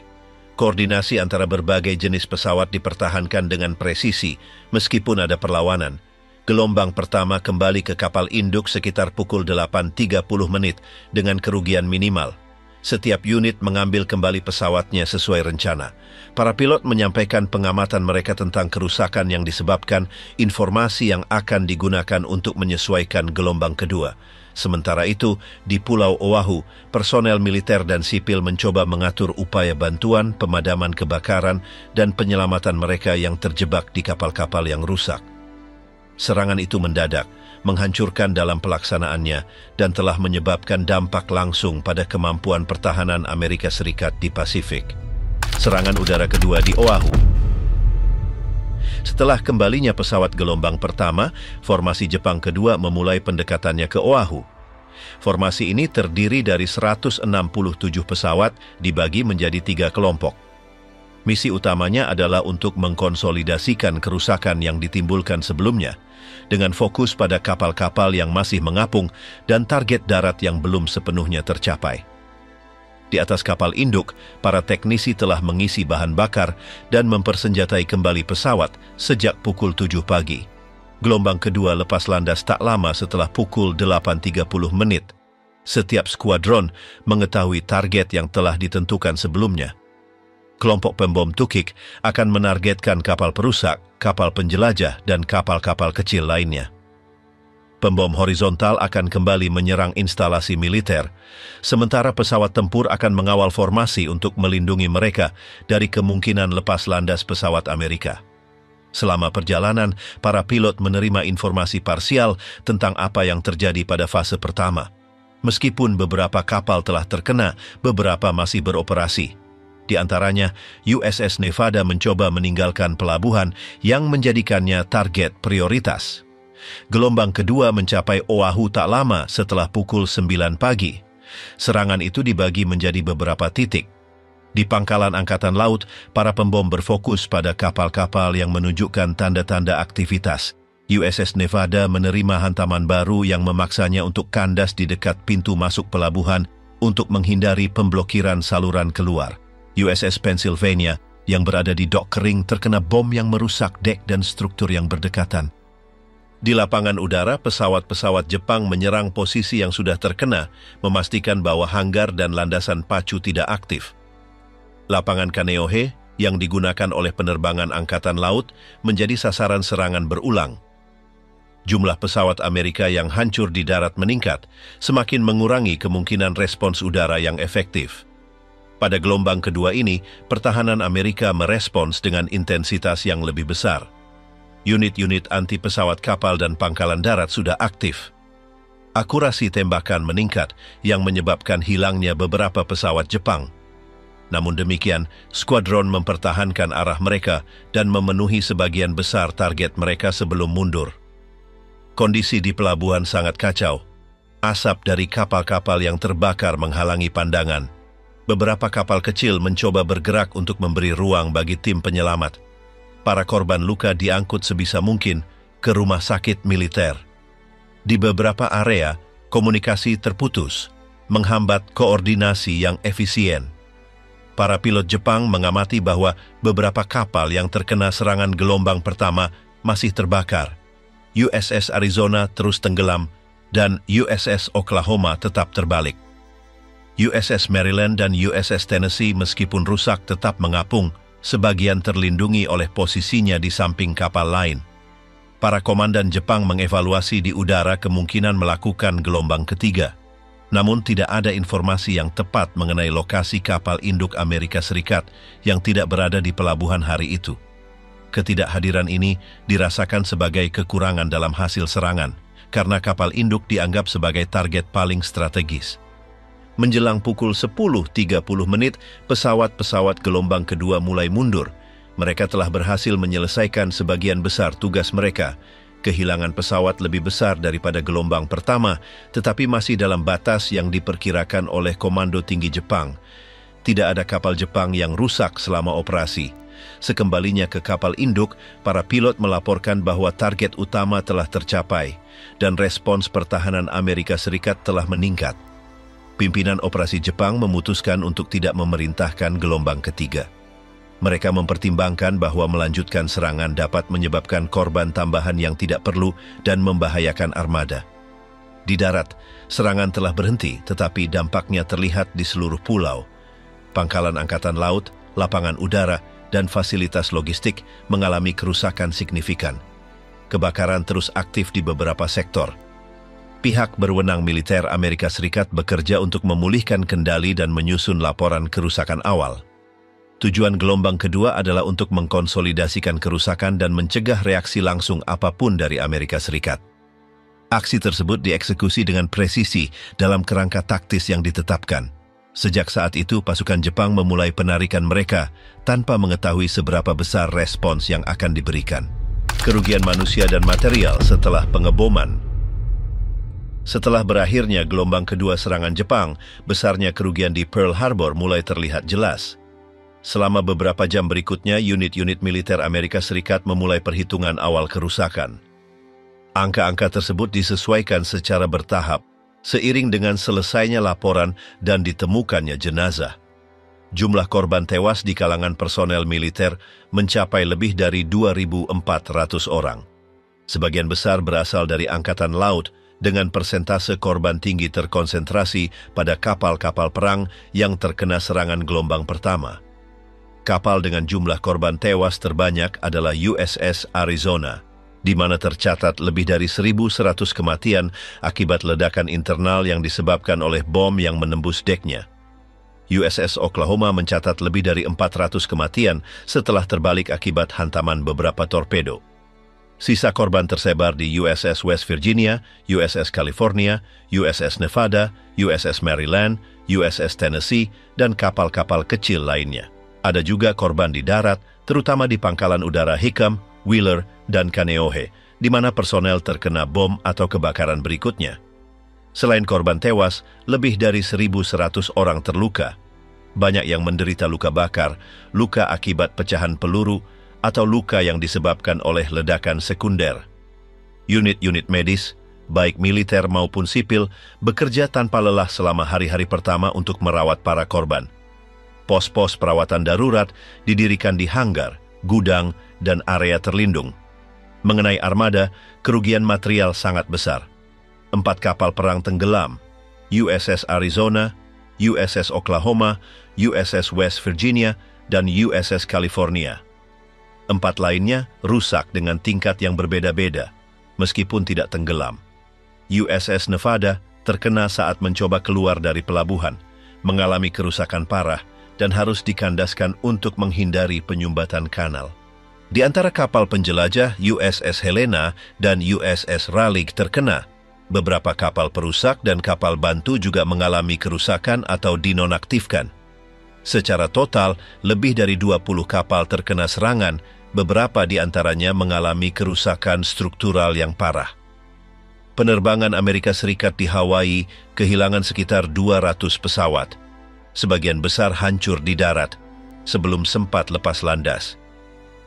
Koordinasi antara berbagai jenis pesawat dipertahankan dengan presisi, meskipun ada perlawanan. Gelombang pertama kembali ke kapal induk sekitar pukul 8.30 menit dengan kerugian minimal. Setiap unit mengambil kembali pesawatnya sesuai rencana. Para pilot menyampaikan pengamatan mereka tentang kerusakan yang disebabkan informasi yang akan digunakan untuk menyesuaikan gelombang kedua. Sementara itu, di Pulau Oahu, personel militer dan sipil mencoba mengatur upaya bantuan, pemadaman kebakaran, dan penyelamatan mereka yang terjebak di kapal-kapal yang rusak. Serangan itu mendadak, menghancurkan dalam pelaksanaannya, dan telah menyebabkan dampak langsung pada kemampuan pertahanan Amerika Serikat di Pasifik. Serangan udara kedua di Oahu. Setelah kembalinya pesawat gelombang pertama, formasi Jepang kedua memulai pendekatannya ke Oahu. Formasi ini terdiri dari 167 pesawat dibagi menjadi 3 kelompok. Misi utamanya adalah untuk mengkonsolidasikan kerusakan yang ditimbulkan sebelumnya, dengan fokus pada kapal-kapal yang masih mengapung dan target darat yang belum sepenuhnya tercapai. Di atas kapal induk, para teknisi telah mengisi bahan bakar dan mempersenjatai kembali pesawat sejak pukul 7 pagi. Gelombang kedua lepas landas tak lama setelah pukul 8.30 menit. Setiap skuadron mengetahui target yang telah ditentukan sebelumnya. Kelompok pembom Tukik akan menargetkan kapal perusak, kapal penjelajah, dan kapal-kapal kecil lainnya. Pembom horizontal akan kembali menyerang instalasi militer, sementara pesawat tempur akan mengawal formasi untuk melindungi mereka dari kemungkinan lepas landas pesawat Amerika. Selama perjalanan, para pilot menerima informasi parsial tentang apa yang terjadi pada fase pertama. Meskipun beberapa kapal telah terkena, beberapa masih beroperasi. Di antaranya, USS Nevada mencoba meninggalkan pelabuhan yang menjadikannya target prioritas. Gelombang kedua mencapai Oahu tak lama setelah pukul 9 pagi. Serangan itu dibagi menjadi beberapa titik. Di pangkalan Angkatan Laut, para pembom berfokus pada kapal-kapal yang menunjukkan tanda-tanda aktivitas. USS Nevada menerima hantaman baru yang memaksanya untuk kandas di dekat pintu masuk pelabuhan untuk menghindari pemblokiran saluran keluar. USS Pennsylvania yang berada di dok kering terkena bom yang merusak dek dan struktur yang berdekatan. Di lapangan udara, pesawat-pesawat Jepang menyerang posisi yang sudah terkena, memastikan bahwa hanggar dan landasan pacu tidak aktif. Lapangan Kaneohe yang digunakan oleh penerbangan Angkatan Laut menjadi sasaran serangan berulang. Jumlah pesawat Amerika yang hancur di darat meningkat, semakin mengurangi kemungkinan respons udara yang efektif. Pada gelombang kedua ini, pertahanan Amerika merespons dengan intensitas yang lebih besar. Unit-unit anti pesawat kapal dan pangkalan darat sudah aktif. Akurasi tembakan meningkat yang menyebabkan hilangnya beberapa pesawat Jepang. Namun demikian, skuadron mempertahankan arah mereka dan memenuhi sebagian besar target mereka sebelum mundur. Kondisi di pelabuhan sangat kacau. Asap dari kapal-kapal yang terbakar menghalangi pandangan. Beberapa kapal kecil mencoba bergerak untuk memberi ruang bagi tim penyelamat. Para korban luka diangkut sebisa mungkin ke rumah sakit militer. Di beberapa area, komunikasi terputus, menghambat koordinasi yang efisien. Para pilot Jepang mengamati bahwa beberapa kapal yang terkena serangan gelombang pertama masih terbakar. USS Arizona terus tenggelam dan USS Oklahoma tetap terbalik. USS Maryland dan USS Tennessee meskipun rusak tetap mengapung, sebagian terlindungi oleh posisinya di samping kapal lain. Para komandan Jepang mengevaluasi di udara kemungkinan melakukan gelombang ketiga. Namun tidak ada informasi yang tepat mengenai lokasi kapal induk Amerika Serikat yang tidak berada di pelabuhan hari itu. Ketidakhadiran ini dirasakan sebagai kekurangan dalam hasil serangan, karena kapal induk dianggap sebagai target paling strategis. Menjelang pukul 10.30 menit, pesawat-pesawat gelombang kedua mulai mundur. Mereka telah berhasil menyelesaikan sebagian besar tugas mereka. Kehilangan pesawat lebih besar daripada gelombang pertama, tetapi masih dalam batas yang diperkirakan oleh Komando Tinggi Jepang. Tidak ada kapal Jepang yang rusak selama operasi. Sekembalinya ke kapal induk, para pilot melaporkan bahwa target utama telah tercapai dan respons pertahanan Amerika Serikat telah meningkat. Pimpinan operasi Jepang memutuskan untuk tidak memerintahkan gelombang ketiga. Mereka mempertimbangkan bahwa melanjutkan serangan dapat menyebabkan korban tambahan yang tidak perlu dan membahayakan armada. Di darat, serangan telah berhenti, tetapi dampaknya terlihat di seluruh pulau. Pangkalan Angkatan Laut, lapangan udara, dan fasilitas logistik mengalami kerusakan signifikan. Kebakaran terus aktif di beberapa sektor. Pihak berwenang militer Amerika Serikat bekerja untuk memulihkan kendali dan menyusun laporan kerusakan awal. Tujuan gelombang kedua adalah untuk mengkonsolidasikan kerusakan dan mencegah reaksi langsung apapun dari Amerika Serikat. Aksi tersebut dieksekusi dengan presisi dalam kerangka taktis yang ditetapkan. Sejak saat itu, pasukan Jepang memulai penarikan mereka tanpa mengetahui seberapa besar respons yang akan diberikan. Kerugian manusia dan material setelah pengeboman. Setelah berakhirnya gelombang kedua serangan Jepang, besarnya kerugian di Pearl Harbor mulai terlihat jelas. Selama beberapa jam berikutnya, unit-unit militer Amerika Serikat memulai perhitungan awal kerusakan. Angka-angka tersebut disesuaikan secara bertahap, seiring dengan selesainya laporan dan ditemukannya jenazah. Jumlah korban tewas di kalangan personel militer mencapai lebih dari 2.400 orang. Sebagian besar berasal dari Angkatan Laut, dengan persentase korban tinggi terkonsentrasi pada kapal-kapal perang yang terkena serangan gelombang pertama. Kapal dengan jumlah korban tewas terbanyak adalah USS Arizona, di mana tercatat lebih dari 1.100 kematian akibat ledakan internal yang disebabkan oleh bom yang menembus deknya. USS Oklahoma mencatat lebih dari 400 kematian setelah terbalik akibat hantaman beberapa torpedo. Sisa korban tersebar di USS West Virginia, USS California, USS Nevada, USS Maryland, USS Tennessee, dan kapal-kapal kecil lainnya. Ada juga korban di darat, terutama di pangkalan udara Hickam, Wheeler, dan Kaneohe, di mana personel terkena bom atau kebakaran berikutnya. Selain korban tewas, lebih dari 1.100 orang terluka. Banyak yang menderita luka bakar, luka akibat pecahan peluru, atau luka yang disebabkan oleh ledakan sekunder. Unit-unit medis, baik militer maupun sipil, bekerja tanpa lelah selama hari-hari pertama untuk merawat para korban. Pos-pos perawatan darurat didirikan di hanggar, gudang, dan area terlindung. Mengenai armada, kerugian material sangat besar. 4 kapal perang tenggelam, USS Arizona, USS Oklahoma, USS West Virginia, dan USS California. 4 lainnya rusak dengan tingkat yang berbeda-beda, meskipun tidak tenggelam. USS Nevada terkena saat mencoba keluar dari pelabuhan, mengalami kerusakan parah, dan harus dikandaskan untuk menghindari penyumbatan kanal. Di antara kapal penjelajah, USS Helena dan USS Raleigh terkena. Beberapa kapal perusak dan kapal bantu juga mengalami kerusakan atau dinonaktifkan. Secara total, lebih dari 20 kapal terkena serangan, beberapa di antaranya mengalami kerusakan struktural yang parah. Penerbangan Amerika Serikat di Hawaii kehilangan sekitar 200 pesawat. Sebagian besar hancur di darat, sebelum sempat lepas landas.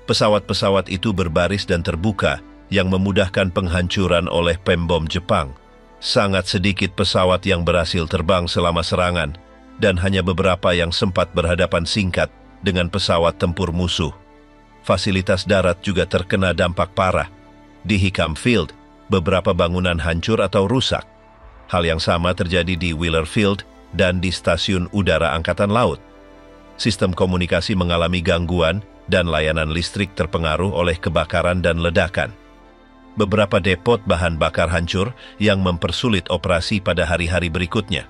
Pesawat-pesawat itu berbaris dan terbuka, yang memudahkan penghancuran oleh pembom Jepang. Sangat sedikit pesawat yang berhasil terbang selama serangan, dan hanya beberapa yang sempat berhadapan singkat dengan pesawat tempur musuh. Fasilitas darat juga terkena dampak parah. Di Hickam Field, beberapa bangunan hancur atau rusak. Hal yang sama terjadi di Wheeler Field dan di Stasiun Udara Angkatan Laut. Sistem komunikasi mengalami gangguan dan layanan listrik terpengaruh oleh kebakaran dan ledakan. Beberapa depot bahan bakar hancur yang mempersulit operasi pada hari-hari berikutnya.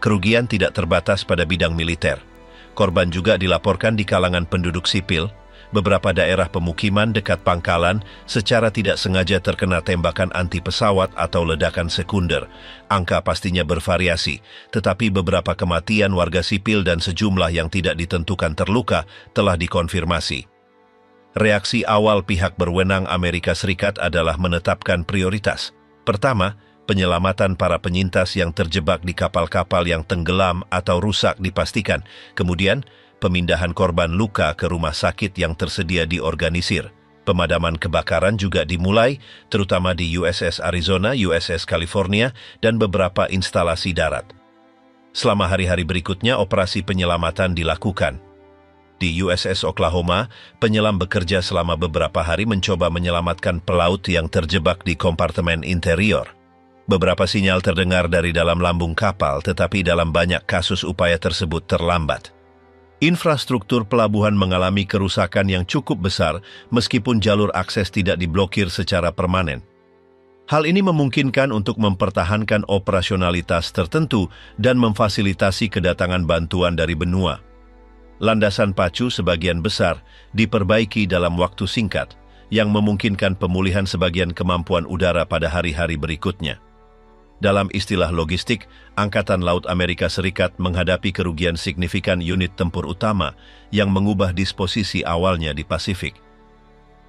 Kerugian tidak terbatas pada bidang militer. Korban juga dilaporkan di kalangan penduduk sipil. Beberapa daerah pemukiman dekat pangkalan secara tidak sengaja terkena tembakan anti pesawat atau ledakan sekunder. Angka pastinya bervariasi, tetapi beberapa kematian warga sipil dan sejumlah yang tidak ditentukan terluka telah dikonfirmasi. Reaksi awal pihak berwenang Amerika Serikat adalah menetapkan prioritas. Pertama, penyelamatan para penyintas yang terjebak di kapal-kapal yang tenggelam atau rusak dipastikan. Kemudian, pemindahan korban luka ke rumah sakit yang tersedia diorganisir. Pemadaman kebakaran juga dimulai, terutama di USS Arizona, USS California, dan beberapa instalasi darat. Selama hari-hari berikutnya, operasi penyelamatan dilakukan. Di USS Oklahoma, penyelam bekerja selama beberapa hari mencoba menyelamatkan pelaut yang terjebak di kompartemen interior. Beberapa sinyal terdengar dari dalam lambung kapal, tetapi dalam banyak kasus upaya tersebut terlambat. Infrastruktur pelabuhan mengalami kerusakan yang cukup besar meskipun jalur akses tidak diblokir secara permanen. Hal ini memungkinkan untuk mempertahankan operasionalitas tertentu dan memfasilitasi kedatangan bantuan dari benua. Landasan pacu sebagian besar diperbaiki dalam waktu singkat, yang memungkinkan pemulihan sebagian kemampuan udara pada hari-hari berikutnya. Dalam istilah logistik, Angkatan Laut Amerika Serikat menghadapi kerugian signifikan unit tempur utama yang mengubah disposisi awalnya di Pasifik.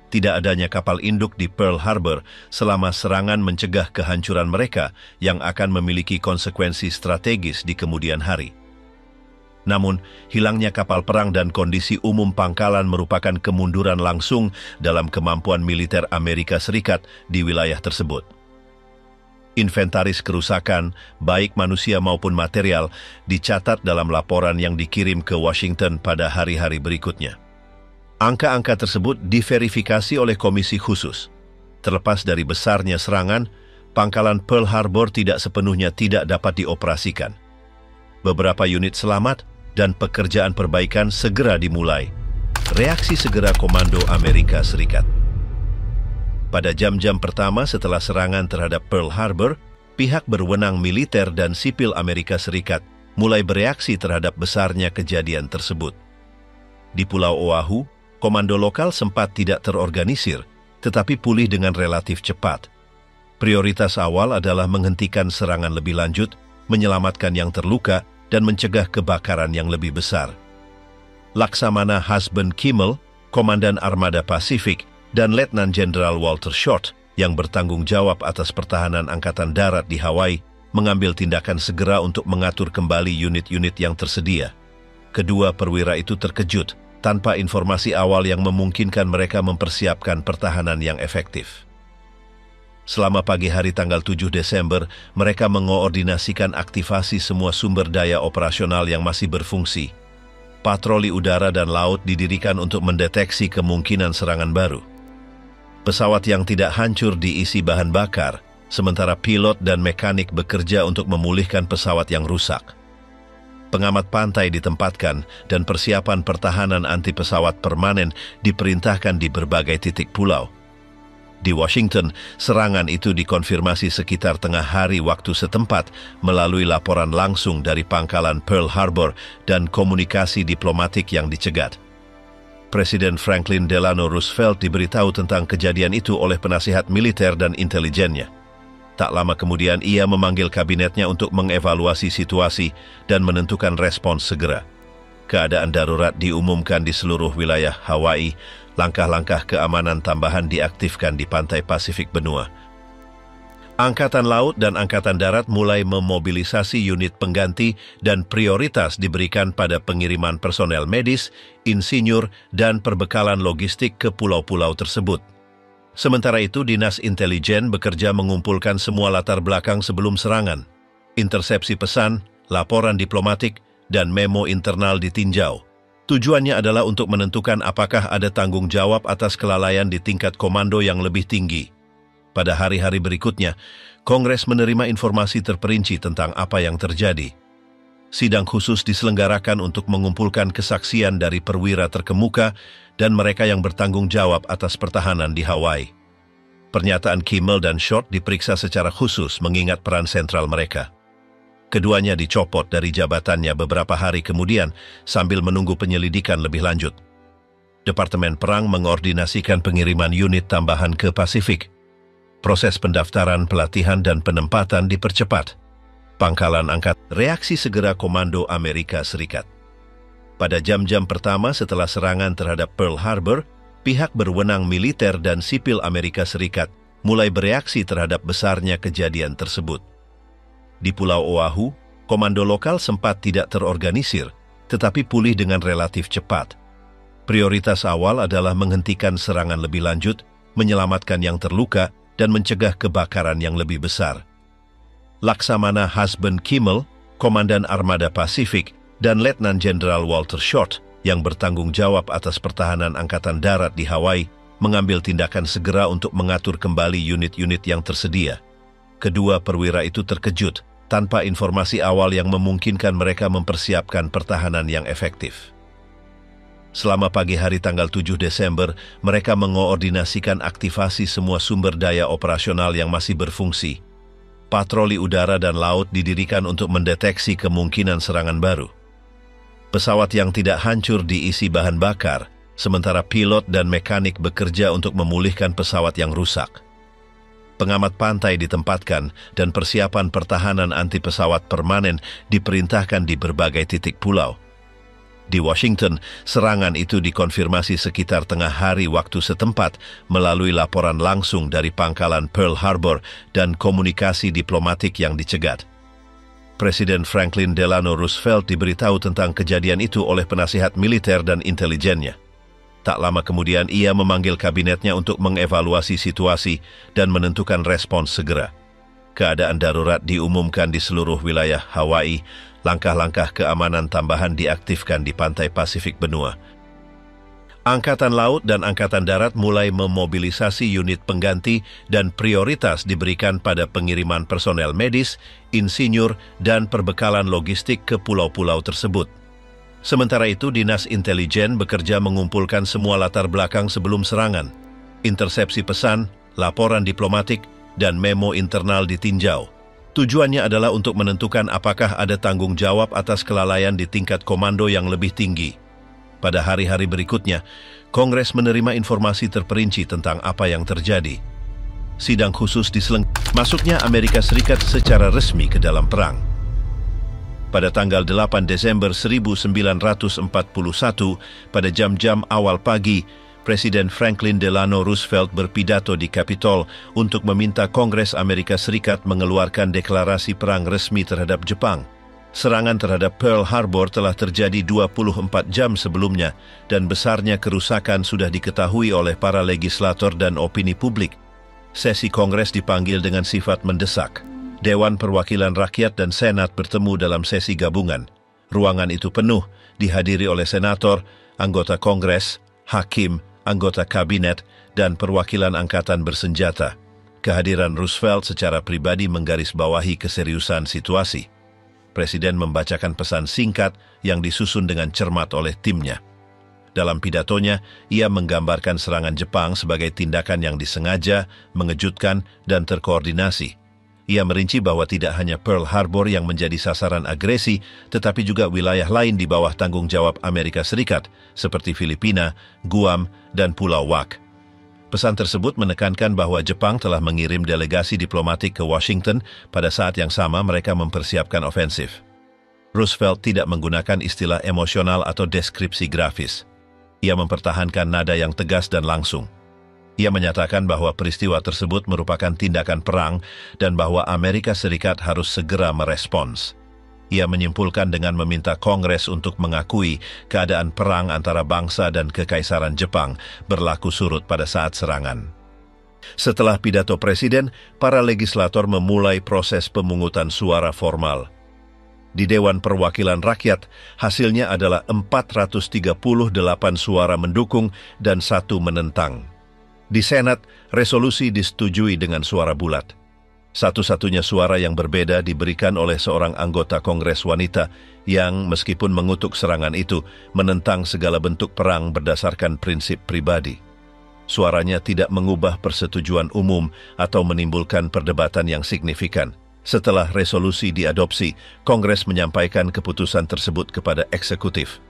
Tidak adanya kapal induk di Pearl Harbor selama serangan mencegah kehancuran mereka yang akan memiliki konsekuensi strategis di kemudian hari. Namun, hilangnya kapal perang dan kondisi umum pangkalan merupakan kemunduran langsung dalam kemampuan militer Amerika Serikat di wilayah tersebut. Inventaris kerusakan, baik manusia maupun material, dicatat dalam laporan yang dikirim ke Washington pada hari-hari berikutnya. Angka-angka tersebut diverifikasi oleh komisi khusus. Terlepas dari besarnya serangan, pangkalan Pearl Harbor tidak sepenuhnya tidak dapat dioperasikan. Beberapa unit selamat dan pekerjaan perbaikan segera dimulai. Reaksi segera Komando Amerika Serikat. Pada jam-jam pertama setelah serangan terhadap Pearl Harbor, pihak berwenang militer dan sipil Amerika Serikat mulai bereaksi terhadap besarnya kejadian tersebut. Di Pulau Oahu, komando lokal sempat tidak terorganisir, tetapi pulih dengan relatif cepat. Prioritas awal adalah menghentikan serangan lebih lanjut, menyelamatkan yang terluka, dan mencegah kebakaran yang lebih besar. Laksamana Husband Kimmel, Komandan Armada Pasifik, dan Letnan Jenderal Walter Short, yang bertanggung jawab atas pertahanan Angkatan Darat di Hawaii, mengambil tindakan segera untuk mengatur kembali unit-unit yang tersedia. Kedua perwira itu terkejut tanpa informasi awal yang memungkinkan mereka mempersiapkan pertahanan yang efektif. Selama pagi hari tanggal 7 Desember, mereka mengoordinasikan aktivasi semua sumber daya operasional yang masih berfungsi. Patroli udara dan laut didirikan untuk mendeteksi kemungkinan serangan baru. Pesawat yang tidak hancur diisi bahan bakar, sementara pilot dan mekanik bekerja untuk memulihkan pesawat yang rusak. Pengamat pantai ditempatkan dan persiapan pertahanan anti pesawat permanen diperintahkan di berbagai titik pulau. Di Washington, serangan itu dikonfirmasi sekitar tengah hari waktu setempat melalui laporan langsung dari pangkalan Pearl Harbor dan komunikasi diplomatik yang dicegat. Presiden Franklin Delano Roosevelt diberitahu tentang kejadian itu oleh penasihat militer dan intelijennya. Tak lama kemudian ia memanggil kabinetnya untuk mengevaluasi situasi dan menentukan respons segera. Keadaan darurat diumumkan di seluruh wilayah Hawaii. Langkah-langkah keamanan tambahan diaktifkan di pantai Pasifik benua. Angkatan Laut dan Angkatan Darat mulai memobilisasi unit pengganti dan prioritas diberikan pada pengiriman personel medis, insinyur, dan perbekalan logistik ke pulau-pulau tersebut. Sementara itu, Dinas Intelijen bekerja mengumpulkan semua latar belakang sebelum serangan. Intersepsi pesan, laporan diplomatik, dan memo internal ditinjau. Tujuannya adalah untuk menentukan apakah ada tanggung jawab atas kelalaian di tingkat komando yang lebih tinggi. Pada hari-hari berikutnya, Kongres menerima informasi terperinci tentang apa yang terjadi. Sidang khusus diselenggarakan untuk mengumpulkan kesaksian dari perwira terkemuka dan mereka yang bertanggung jawab atas pertahanan di Hawaii. Pernyataan Kimmel dan Short diperiksa secara khusus mengingat peran sentral mereka. Keduanya dicopot dari jabatannya beberapa hari kemudian sambil menunggu penyelidikan lebih lanjut. Departemen Perang mengordinasikan pengiriman unit tambahan ke Pasifik. Proses pendaftaran, pelatihan, dan penempatan dipercepat. Pangkalan angkat reaksi segera Komando Amerika Serikat. Pada jam-jam pertama setelah serangan terhadap Pearl Harbor, pihak berwenang militer dan sipil Amerika Serikat mulai bereaksi terhadap besarnya kejadian tersebut. Di Pulau Oahu, komando lokal sempat tidak terorganisir, tetapi pulih dengan relatif cepat. Prioritas awal adalah menghentikan serangan lebih lanjut, menyelamatkan yang terluka, dan mencegah kebakaran yang lebih besar. Laksamana Husband Kimmel, Komandan Armada Pasifik, dan Letnan Jenderal Walter Short, yang bertanggung jawab atas pertahanan Angkatan Darat di Hawaii, mengambil tindakan segera untuk mengatur kembali unit-unit yang tersedia. Kedua perwira itu terkejut tanpa informasi awal yang memungkinkan mereka mempersiapkan pertahanan yang efektif. Selama pagi hari tanggal 7 Desember, mereka mengoordinasikan aktivasi semua sumber daya operasional yang masih berfungsi. Patroli udara dan laut didirikan untuk mendeteksi kemungkinan serangan baru. Pesawat yang tidak hancur diisi bahan bakar, sementara pilot dan mekanik bekerja untuk memulihkan pesawat yang rusak. Pengamat pantai ditempatkan dan persiapan pertahanan anti pesawat permanen diperintahkan di berbagai titik pulau. Di Washington, serangan itu dikonfirmasi sekitar tengah hari waktu setempat melalui laporan langsung dari pangkalan Pearl Harbor dan komunikasi diplomatik yang dicegat. Presiden Franklin Delano Roosevelt diberitahu tentang kejadian itu oleh penasihat militer dan intelijennya. Tak lama kemudian ia memanggil kabinetnya untuk mengevaluasi situasi dan menentukan respons segera. Keadaan darurat diumumkan di seluruh wilayah Hawaii. Langkah-langkah keamanan tambahan diaktifkan di pantai Pasifik benua. Angkatan Laut dan Angkatan Darat mulai memobilisasi unit pengganti dan prioritas diberikan pada pengiriman personel medis, insinyur, dan perbekalan logistik ke pulau-pulau tersebut. Sementara itu, Dinas Intelijen bekerja mengumpulkan semua latar belakang sebelum serangan. Intersepsi pesan, laporan diplomatik, dan memo internal ditinjau. Tujuannya adalah untuk menentukan apakah ada tanggung jawab atas kelalaian di tingkat komando yang lebih tinggi. Pada hari-hari berikutnya, Kongres menerima informasi terperinci tentang apa yang terjadi. Sidang khusus masuknya Amerika Serikat secara resmi ke dalam perang. Pada tanggal 8 Desember 1941, pada jam-jam awal pagi, Presiden Franklin Delano Roosevelt berpidato di Capitol untuk meminta Kongres Amerika Serikat mengeluarkan deklarasi perang resmi terhadap Jepang. Serangan terhadap Pearl Harbor telah terjadi 24 jam sebelumnya dan besarnya kerusakan sudah diketahui oleh para legislator dan opini publik. Sesi Kongres dipanggil dengan sifat mendesak. Dewan Perwakilan Rakyat dan Senat bertemu dalam sesi gabungan. Ruangan itu penuh, dihadiri oleh senator, anggota Kongres, hakim, anggota kabinet, dan perwakilan angkatan bersenjata. Kehadiran Roosevelt secara pribadi menggarisbawahi keseriusan situasi. Presiden membacakan pesan singkat yang disusun dengan cermat oleh timnya. Dalam pidatonya, ia menggambarkan serangan Jepang sebagai tindakan yang disengaja, mengejutkan, dan terkoordinasi. Ia merinci bahwa tidak hanya Pearl Harbor yang menjadi sasaran agresi, tetapi juga wilayah lain di bawah tanggung jawab Amerika Serikat, seperti Filipina, Guam, dan Pulau Wak. Pesan tersebut menekankan bahwa Jepang telah mengirim delegasi diplomatik ke Washington pada saat yang sama mereka mempersiapkan ofensif. Roosevelt tidak menggunakan istilah emosional atau deskripsi grafis. Ia mempertahankan nada yang tegas dan langsung. Ia menyatakan bahwa peristiwa tersebut merupakan tindakan perang dan bahwa Amerika Serikat harus segera merespons. Ia menyimpulkan dengan meminta Kongres untuk mengakui keadaan perang antara bangsa dan Kekaisaran Jepang berlaku surut pada saat serangan. Setelah pidato Presiden, para legislator memulai proses pemungutan suara formal. Di Dewan Perwakilan Rakyat, hasilnya adalah 438 suara mendukung dan 1 menentang. Di Senat, resolusi disetujui dengan suara bulat. Satu-satunya suara yang berbeda diberikan oleh seorang anggota Kongres wanita yang, meskipun mengutuk serangan itu, menentang segala bentuk perang berdasarkan prinsip pribadi. Suaranya tidak mengubah persetujuan umum atau menimbulkan perdebatan yang signifikan. Setelah resolusi diadopsi, Kongres menyampaikan keputusan tersebut kepada eksekutif.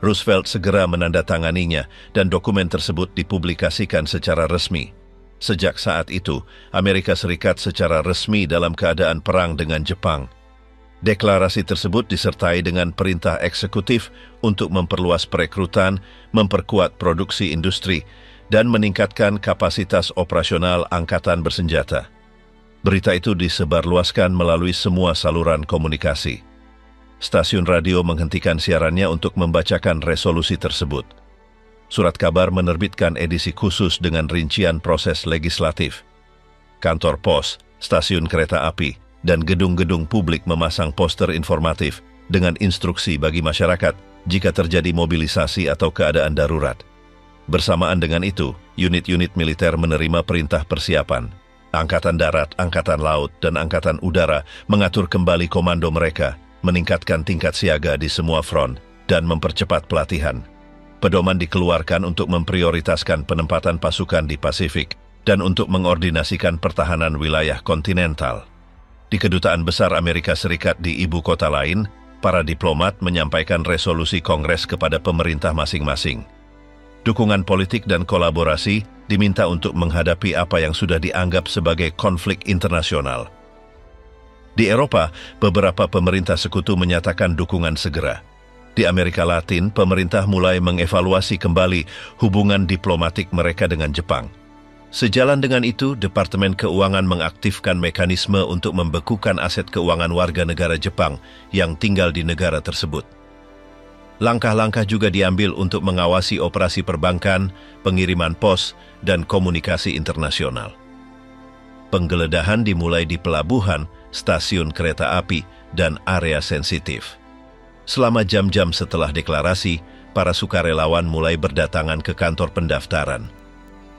Roosevelt segera menandatanganinya dan dokumen tersebut dipublikasikan secara resmi. Sejak saat itu, Amerika Serikat secara resmi dalam keadaan perang dengan Jepang. Deklarasi tersebut disertai dengan perintah eksekutif untuk memperluas perekrutan, memperkuat produksi industri, dan meningkatkan kapasitas operasional angkatan bersenjata. Berita itu disebarluaskan melalui semua saluran komunikasi. Stasiun radio menghentikan siarannya untuk membacakan resolusi tersebut. Surat kabar menerbitkan edisi khusus dengan rincian proses legislatif. Kantor pos, stasiun kereta api, dan gedung-gedung publik memasang poster informatif dengan instruksi bagi masyarakat jika terjadi mobilisasi atau keadaan darurat. Bersamaan dengan itu, unit-unit militer menerima perintah persiapan. Angkatan Darat, Angkatan Laut, dan Angkatan Udara mengatur kembali komando mereka, meningkatkan tingkat siaga di semua front, dan mempercepat pelatihan. Pedoman dikeluarkan untuk memprioritaskan penempatan pasukan di Pasifik dan untuk mengordinasikan pertahanan wilayah kontinental. Di Kedutaan Besar Amerika Serikat di ibu kota lain, para diplomat menyampaikan resolusi Kongres kepada pemerintah masing-masing. Dukungan politik dan kolaborasi diminta untuk menghadapi apa yang sudah dianggap sebagai konflik internasional. Di Eropa, beberapa pemerintah sekutu menyatakan dukungan segera. Di Amerika Latin, pemerintah mulai mengevaluasi kembali hubungan diplomatik mereka dengan Jepang. Sejalan dengan itu, Departemen Keuangan mengaktifkan mekanisme untuk membekukan aset keuangan warga negara Jepang yang tinggal di negara tersebut. Langkah-langkah juga diambil untuk mengawasi operasi perbankan, pengiriman pos, dan komunikasi internasional. Penggeledahan dimulai di pelabuhan, stasiun kereta api, dan area sensitif. Selama jam-jam setelah deklarasi, para sukarelawan mulai berdatangan ke kantor pendaftaran.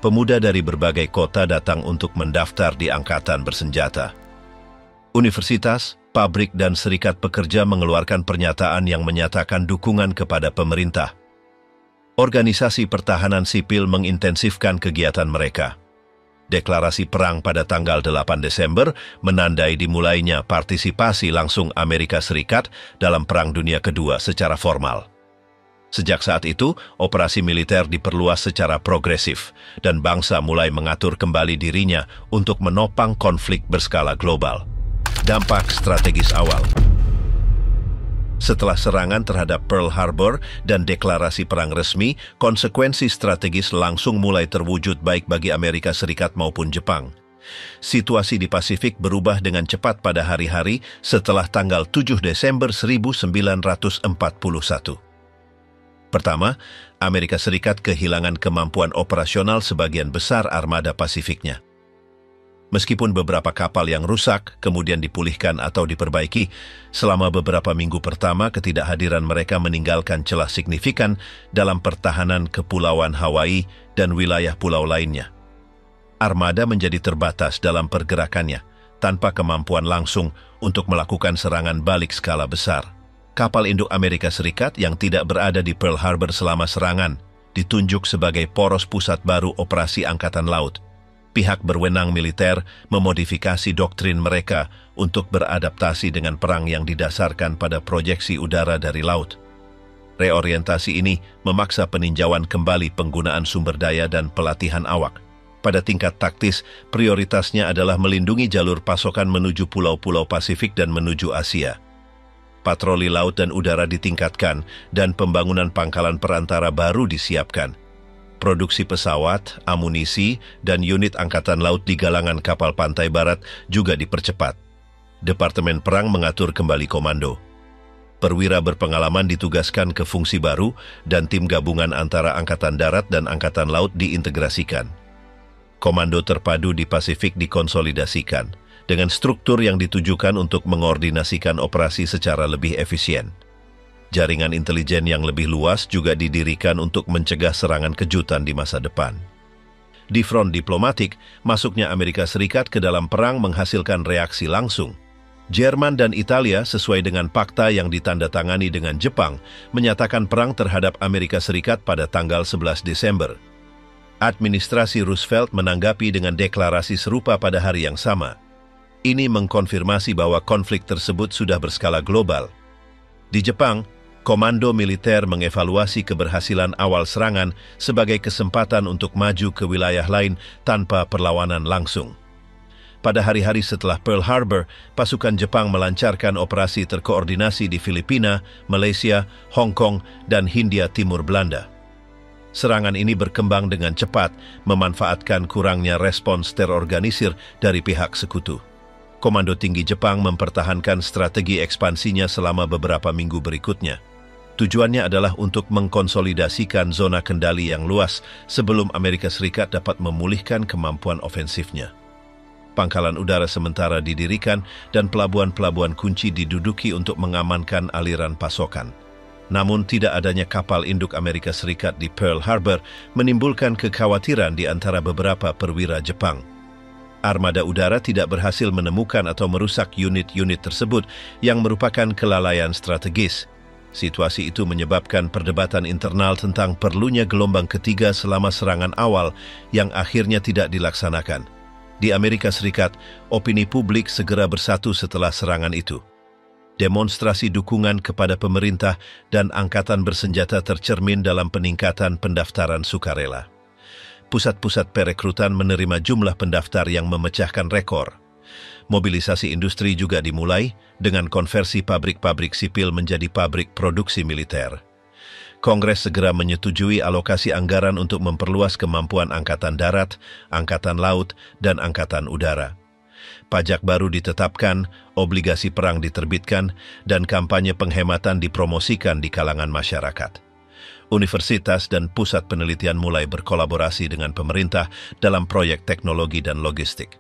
Pemuda dari berbagai kota datang untuk mendaftar di angkatan bersenjata. Universitas, pabrik, dan serikat pekerja mengeluarkan pernyataan yang menyatakan dukungan kepada pemerintah. Organisasi pertahanan sipil mengintensifkan kegiatan mereka. Deklarasi perang pada tanggal 8 Desember menandai dimulainya partisipasi langsung Amerika Serikat dalam Perang Dunia Kedua secara formal. Sejak saat itu, operasi militer diperluas secara progresif, dan bangsa mulai mengatur kembali dirinya untuk menopang konflik berskala global. Dampak strategis awal. Setelah serangan terhadap Pearl Harbor dan deklarasi perang resmi, konsekuensi strategis langsung mulai terwujud baik bagi Amerika Serikat maupun Jepang. Situasi di Pasifik berubah dengan cepat pada hari-hari setelah tanggal 7 Desember 1941. Pertama, Amerika Serikat kehilangan kemampuan operasional sebagian besar armada Pasifiknya. Meskipun beberapa kapal yang rusak kemudian dipulihkan atau diperbaiki, selama beberapa minggu pertama ketidakhadiran mereka meninggalkan celah signifikan dalam pertahanan kepulauan Hawaii dan wilayah pulau lainnya. Armada menjadi terbatas dalam pergerakannya, tanpa kemampuan langsung untuk melakukan serangan balik skala besar. Kapal induk Amerika Serikat yang tidak berada di Pearl Harbor selama serangan ditunjuk sebagai poros pusat baru operasi Angkatan Laut. Pihak berwenang militer memodifikasi doktrin mereka untuk beradaptasi dengan perang yang didasarkan pada proyeksi udara dari laut. Reorientasi ini memaksa peninjauan kembali penggunaan sumber daya dan pelatihan awak. Pada tingkat taktis, prioritasnya adalah melindungi jalur pasokan menuju pulau-pulau Pasifik dan menuju Asia. Patroli laut dan udara ditingkatkan dan pembangunan pangkalan perantara baru disiapkan. Produksi pesawat, amunisi, dan unit angkatan laut di galangan kapal pantai barat juga dipercepat. Departemen Perang mengatur kembali komando. Perwira berpengalaman ditugaskan ke fungsi baru dan tim gabungan antara Angkatan Darat dan Angkatan Laut diintegrasikan. Komando terpadu di Pasifik dikonsolidasikan dengan struktur yang ditujukan untuk mengordinasikan operasi secara lebih efisien. Jaringan intelijen yang lebih luas juga didirikan untuk mencegah serangan kejutan di masa depan. Di front diplomatik, masuknya Amerika Serikat ke dalam perang menghasilkan reaksi langsung. Jerman dan Italia sesuai dengan fakta yang ditandatangani dengan Jepang menyatakan perang terhadap Amerika Serikat pada tanggal 11 Desember. Administrasi Roosevelt menanggapi dengan deklarasi serupa pada hari yang sama. Ini mengkonfirmasi bahwa konflik tersebut sudah berskala global. Di Jepang, Komando militer mengevaluasi keberhasilan awal serangan sebagai kesempatan untuk maju ke wilayah lain tanpa perlawanan langsung. Pada hari-hari setelah Pearl Harbor, pasukan Jepang melancarkan operasi terkoordinasi di Filipina, Malaysia, Hong Kong, dan Hindia Timur Belanda. Serangan ini berkembang dengan cepat, memanfaatkan kurangnya respons terorganisir dari pihak sekutu. Komando tinggi Jepang mempertahankan strategi ekspansinya selama beberapa minggu berikutnya. Tujuannya adalah untuk mengkonsolidasikan zona kendali yang luas sebelum Amerika Serikat dapat memulihkan kemampuan ofensifnya. Pangkalan udara sementara didirikan dan pelabuhan-pelabuhan kunci diduduki untuk mengamankan aliran pasokan. Namun tidak adanya kapal induk Amerika Serikat di Pearl Harbor menimbulkan kekhawatiran di antara beberapa perwira Jepang. Armada udara tidak berhasil menemukan atau merusak unit-unit tersebut yang merupakan kelalaian strategis. Situasi itu menyebabkan perdebatan internal tentang perlunya gelombang ketiga selama serangan awal yang akhirnya tidak dilaksanakan. Di Amerika Serikat, opini publik segera bersatu setelah serangan itu. demonstrasi dukungan kepada pemerintah dan angkatan bersenjata tercermin dalam peningkatan pendaftaran sukarela. Pusat-pusat perekrutan menerima jumlah pendaftar yang memecahkan rekor. Mobilisasi industri juga dimulai dengan konversi pabrik-pabrik sipil menjadi pabrik produksi militer. Kongres segera menyetujui alokasi anggaran untuk memperluas kemampuan Angkatan Darat, Angkatan Laut, dan Angkatan Udara. Pajak baru ditetapkan, obligasi perang diterbitkan, dan kampanye penghematan dipromosikan di kalangan masyarakat. Universitas dan pusat penelitian mulai berkolaborasi dengan pemerintah dalam proyek teknologi dan logistik.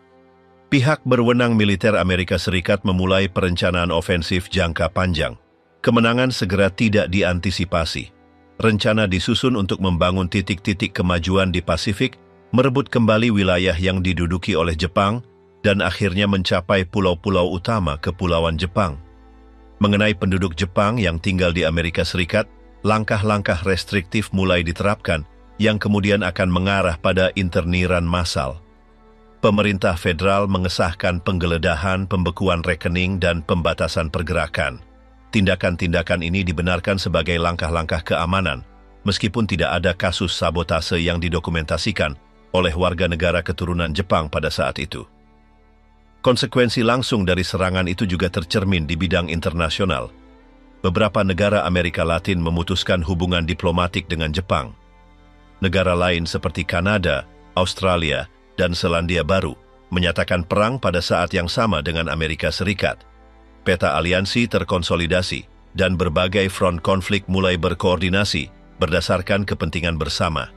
Pihak berwenang militer Amerika Serikat memulai perencanaan ofensif jangka panjang. Kemenangan segera tidak diantisipasi. Rencana disusun untuk membangun titik-titik kemajuan di Pasifik, merebut kembali wilayah yang diduduki oleh Jepang, dan akhirnya mencapai pulau-pulau utama Kepulauan Jepang. Mengenai penduduk Jepang yang tinggal di Amerika Serikat, langkah-langkah restriktif mulai diterapkan yang kemudian akan mengarah pada interniran massal. Pemerintah federal mengesahkan penggeledahan, pembekuan rekening, dan pembatasan pergerakan. Tindakan-tindakan ini dibenarkan sebagai langkah-langkah keamanan, meskipun tidak ada kasus sabotase yang didokumentasikan oleh warga negara keturunan Jepang pada saat itu. Konsekuensi langsung dari serangan itu juga tercermin di bidang internasional. Beberapa negara Amerika Latin memutuskan hubungan diplomatik dengan Jepang. Negara lain seperti Kanada, Australia, dan Selandia Baru menyatakan perang pada saat yang sama dengan Amerika Serikat. Peta aliansi terkonsolidasi, dan berbagai front konflik mulai berkoordinasi berdasarkan kepentingan bersama.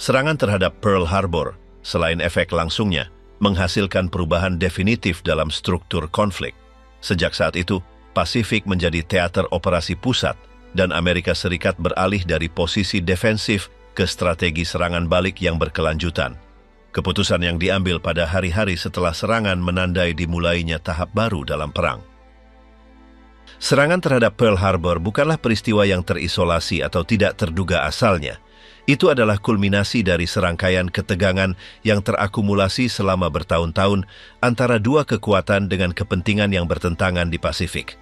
Serangan terhadap Pearl Harbor, selain efek langsungnya, menghasilkan perubahan definitif dalam struktur konflik. Sejak saat itu, Pasifik menjadi teater operasi pusat, dan Amerika Serikat beralih dari posisi defensif ke strategi serangan balik yang berkelanjutan. Keputusan yang diambil pada hari-hari setelah serangan menandai dimulainya tahap baru dalam perang. Serangan terhadap Pearl Harbor bukanlah peristiwa yang terisolasi atau tidak terduga asalnya. Itu adalah kulminasi dari serangkaian ketegangan yang terakumulasi selama bertahun-tahun antara dua kekuatan dengan kepentingan yang bertentangan di Pasifik.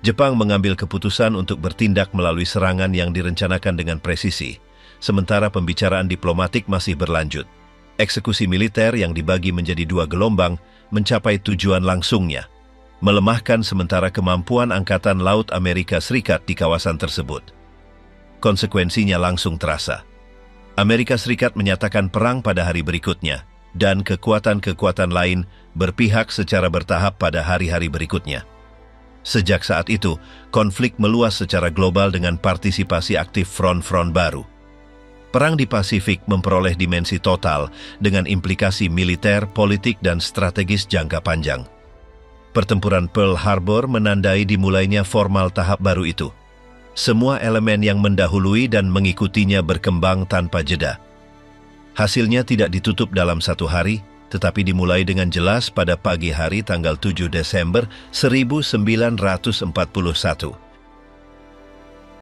Jepang mengambil keputusan untuk bertindak melalui serangan yang direncanakan dengan presisi, sementara pembicaraan diplomatik masih berlanjut. Eksekusi militer yang dibagi menjadi dua gelombang mencapai tujuan langsungnya, melemahkan sementara kemampuan Angkatan Laut Amerika Serikat di kawasan tersebut. Konsekuensinya langsung terasa. Amerika Serikat menyatakan perang pada hari berikutnya, dan kekuatan-kekuatan lain berpihak secara bertahap pada hari-hari berikutnya. Sejak saat itu, konflik meluas secara global dengan partisipasi aktif front-front baru. Perang di Pasifik memperoleh dimensi total dengan implikasi militer, politik, dan strategis jangka panjang. Pertempuran Pearl Harbor menandai dimulainya formal tahap baru itu. Semua elemen yang mendahului dan mengikutinya berkembang tanpa jeda. Hasilnya tidak ditutup dalam satu hari, tetapi dimulai dengan jelas pada pagi hari tanggal 7 Desember 1941.